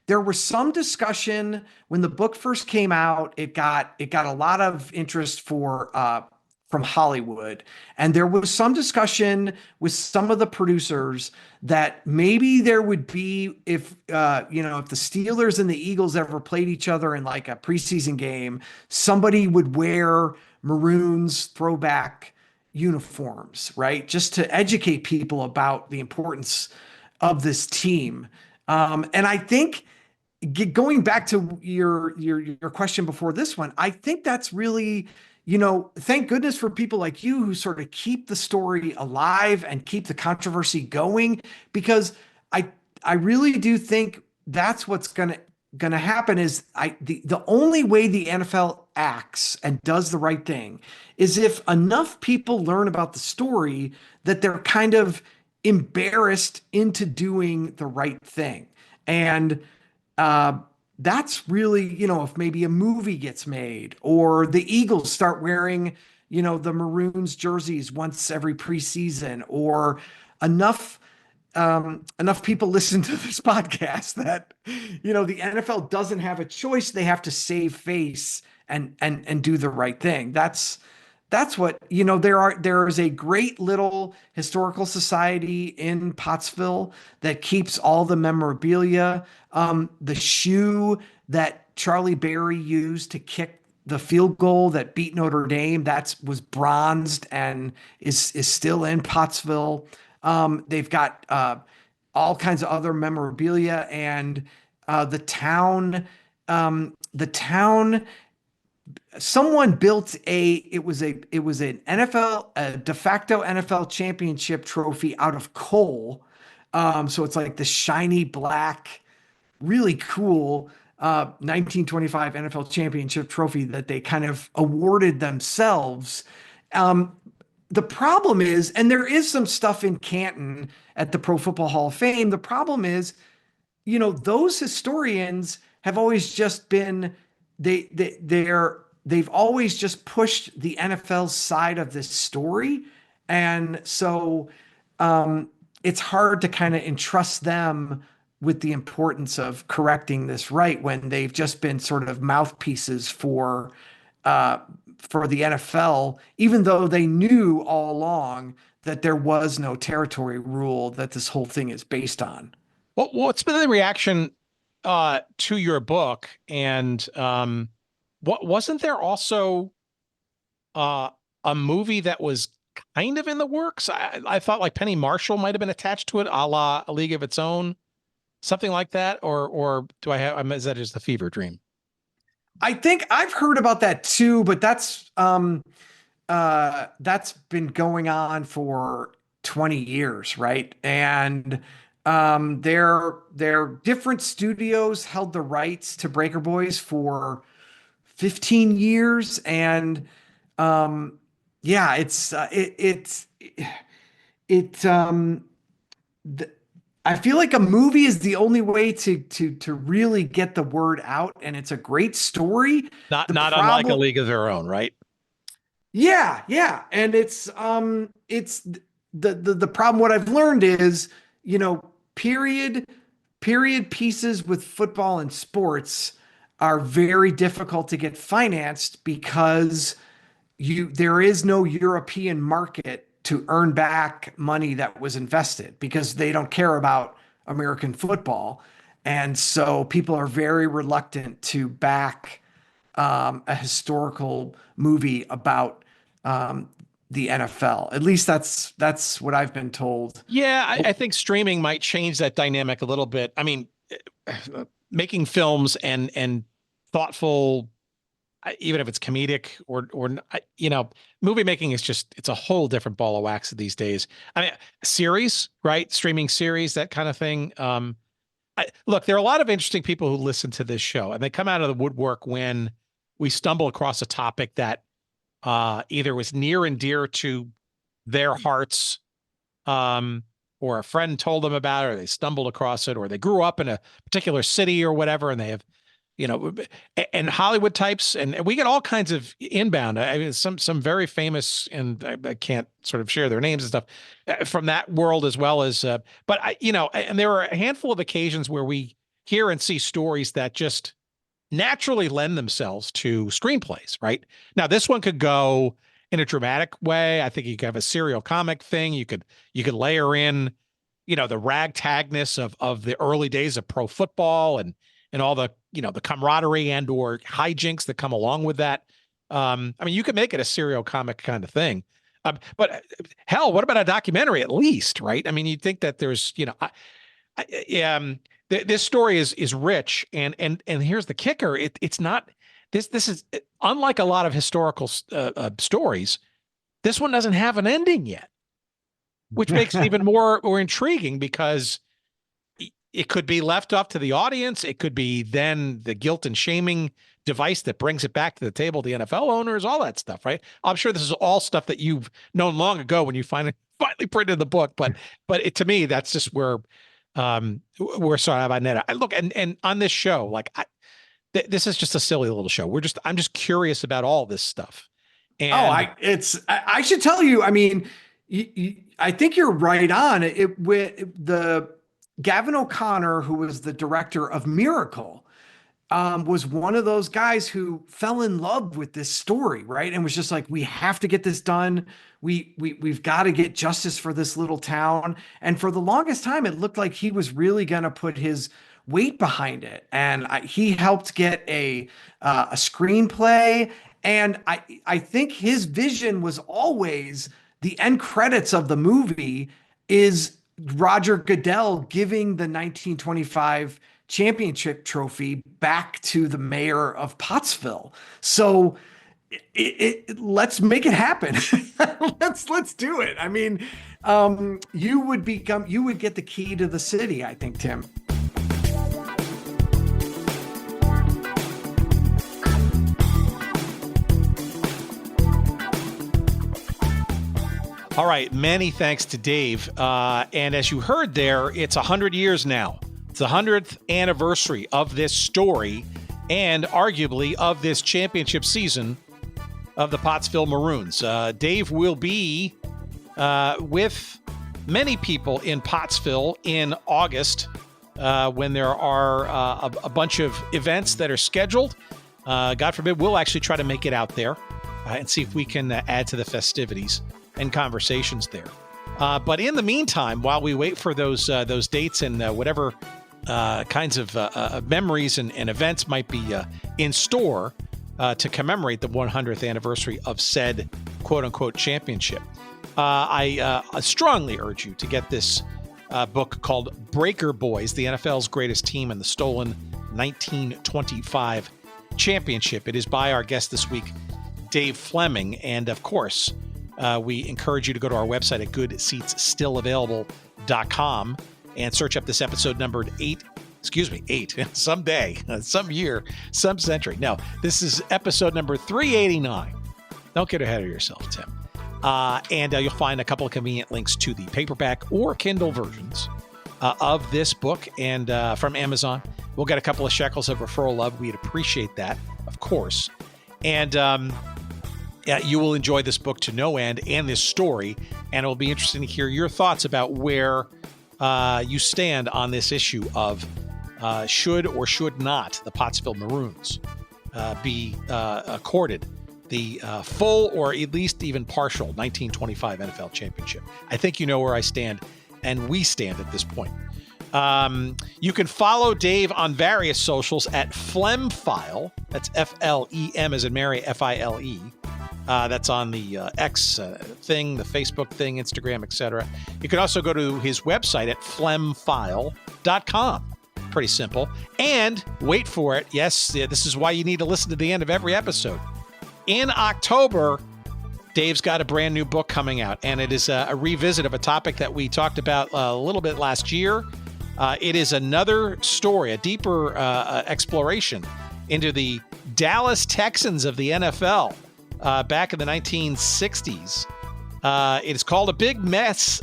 There was some discussion when the book first came out. It got a lot of interest from Hollywood, and there was some discussion with some of the producers that maybe there would be, if the Steelers and the Eagles ever played each other in like a preseason game, somebody would wear Maroons throwback uniforms, right? Just to educate people about the importance of this team. And I think going back to your question before this one, I think that's really, thank goodness for people like you who sort of keep the story alive and keep the controversy going, because I really do think that's what's going to happen. Is the only way the NFL acts and does the right thing is if enough people learn about the story that they're kind of embarrassed into doing the right thing. And that's really, if maybe a movie gets made or the Eagles start wearing, the Maroons jerseys once every preseason, or enough people listen to this podcast that, the NFL doesn't have a choice. They have to save face and do the right thing. That's that's what, there is a great little historical society in Pottsville that keeps all the memorabilia. The shoe that Charlie Berry used to kick the field goal that beat Notre Dame, was bronzed and is still in Pottsville. They've got all kinds of other memorabilia, and the town, someone built it was an NFL, a de facto NFL championship trophy out of coal. So it's like the shiny black, really cool 1925 NFL championship trophy that they kind of awarded themselves. The problem is, and there is some stuff in Canton at the Pro Football Hall of Fame. The problem is, those historians have always just been, they've always just pushed the NFL's side of this story. And so it's hard to kind of entrust them with the importance of correcting this right when they've just been sort of mouthpieces for the NFL, even though they knew all along that there was no territory rule that this whole thing is based on. Well, what's been the reaction to your book? And what wasn't there also a movie that was kind of in the works? I thought like Penny Marshall might have been attached to it, a la A League of Its Own, something like that. Or is that just the fever dream? I think I've heard about that too, but that's been going on for 20 years, right? And their different studios held the rights to Breaker Boys for 15 years, and I feel like a movie is the only way to really get the word out, and it's a great story. Not unlike A League of Their Own, right? Yeah. And it's the problem. What I've learned is, period pieces with football and sports are very difficult to get financed because there is no European market to earn back money that was invested, because they don't care about American football. And so people are very reluctant to back a historical movie about the NFL. At least that's what I've been told. Yeah, I think streaming might change that dynamic a little bit. I mean, making films and thoughtful, even if it's comedic or movie making is it's a whole different ball of wax these days. I mean, series, right? Streaming series, that kind of thing. Look, there are a lot of interesting people who listen to this show, and they come out of the woodwork when we stumble across a topic that either was near and dear to their hearts, or a friend told them about it, or they stumbled across it, or they grew up in a particular city or whatever, and they have, and Hollywood types, and we get all kinds of inbound. I mean, some very famous, and I can't sort of share their names and stuff from that world, as well as, but and there are a handful of occasions where we hear and see stories that just naturally lend themselves to screenplays, right? Now, this one could go in a dramatic way. I think you could have a serial comic thing. You could layer in, the ragtagness of the early days of pro football and all the, the camaraderie and or hijinks that come along with that. I mean, you could make it a serial comic kind of thing. But hell, what about a documentary at least, right? I mean, you'd think that there's, this story is rich, and here's the kicker: it's not this is unlike a lot of historical stories. This one doesn't have an ending yet, which makes it even more intriguing, because it could be left up to the audience. It could be then the guilt and shaming device that brings it back to the table, the NFL owners, all that stuff, right? I'm sure this is all stuff that you've known long ago when you finally printed the book, but to me, that's just where we're sort of on net. I look, and on this show, like this is just a silly little show. I'm just curious about all this stuff. And I should tell you, I mean, I think you're right on it. With the Gavin O'Connor, who was the director of Miracle, was one of those guys who fell in love with this story, right? And was just like, we have to get this done. We've got to get justice for this little town. And for the longest time, it looked like he was really going to put his weight behind it. And he helped get a screenplay. And I think his vision was always the end credits of the movie is Roger Goodell giving the 1925 championship trophy back to the mayor of Pottsville. So let's make it happen. let's do it. I mean, you would get the key to the city, I think, Tim. All right, many thanks to Dave. And as you heard there, it's 100 years now. It's the 100th anniversary of this story and arguably of this championship season of the Pottsville Maroons. Dave will be with many people in Pottsville in August when there are a bunch of events that are scheduled. God forbid, we'll actually try to make it out there and see if we can add to the festivities and conversations there. But in the meantime, while we wait for those dates and whatever kinds of memories and events might be in store to commemorate the 100th anniversary of said quote-unquote championship, I strongly urge you to get this book called Breaker Boys, the NFL's greatest team and the stolen 1925 championship. It is by our guest this week, Dave Fleming, and of course, we encourage you to go to our website at goodseatsstillavailable.com and search up this episode numbered 8, someday, some year, some century. No, this is episode number 389. Don't get ahead of yourself, Tim. And you'll find a couple of convenient links to the paperback or Kindle versions of this book and from Amazon. We'll get a couple of shekels of referral love. We'd appreciate that, of course. And you will enjoy this book to no end and this story, and it will be interesting to hear your thoughts about where you stand on this issue of should or should not the Pottsville Maroons be accorded the full or at least even partial 1925 NFL championship. I think you know where I stand, and we stand at this point. You can follow Dave on various socials at Flemfile. That's F-L-E-M as in Mary, F-I-L-E. That's on the X thing, the Facebook thing, Instagram, etc. You can also go to his website at flemfile.com. Pretty simple. And wait for it. Yes, this is why you need to listen to the end of every episode. In October, Dave's got a brand new book coming out, and it is a revisit of a topic that we talked about a little bit last year. It is another story, a deeper exploration into the Dallas Texans of the NFL. Back in the 1960s. It is called A Big Mess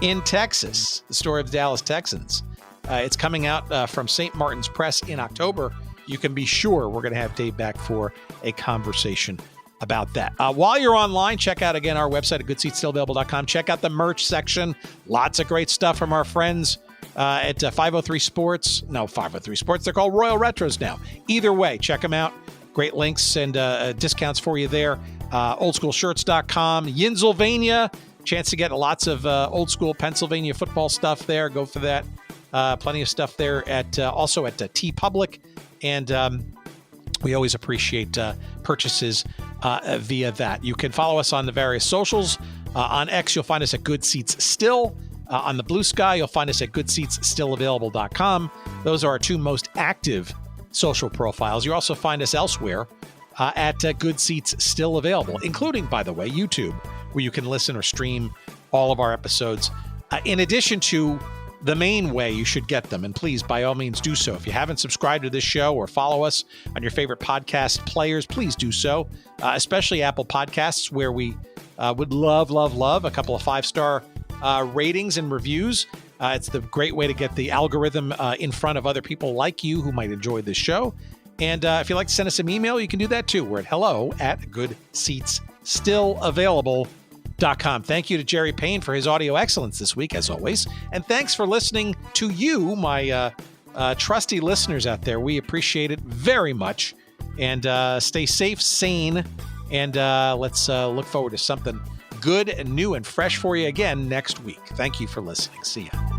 in Texas, the story of the Dallas Texans. It's coming out from St. Martin's Press in October. You can be sure we're going to have Dave back for a conversation about that. While you're online, check out, again, our website at goodseatsstillavailable.com. Check out the merch section. Lots of great stuff from our friends at 503 Sports. No, 503 Sports. They're called Royal Retros now. Either way, check them out. Great links and discounts for you there. Oldschoolshirts.com. Yinsylvania. Chance to get lots of old school Pennsylvania football stuff there. Go for that. Plenty of stuff there at also at TeePublic. And we always appreciate purchases via that. You can follow us on the various socials. On X, you'll find us at Good Seats Still. On the Blue Sky, you'll find us at goodseatsstillavailable.com. Those are our two most active social profiles. You also find us elsewhere at Good Seats Still Available, including, by the way, YouTube, where you can listen or stream all of our episodes. In addition to the main way you should get them, and please, by all means, do so. If you haven't subscribed to this show or follow us on your favorite podcast players, please do so, especially Apple Podcasts, where we would love a couple of 5-star ratings and reviews. It's the great way to get the algorithm in front of other people like you who might enjoy this show. And if you'd like to send us an email, you can do that too. We're at hello@goodseatsstillavailable.com. Thank you to Jerry Payne for his audio excellence this week, as always. And thanks for listening to you, my trusty listeners out there, we appreciate it very much. And stay safe, sane, and let's look forward to something good and new and fresh for you again next week. Thank you for listening. See ya.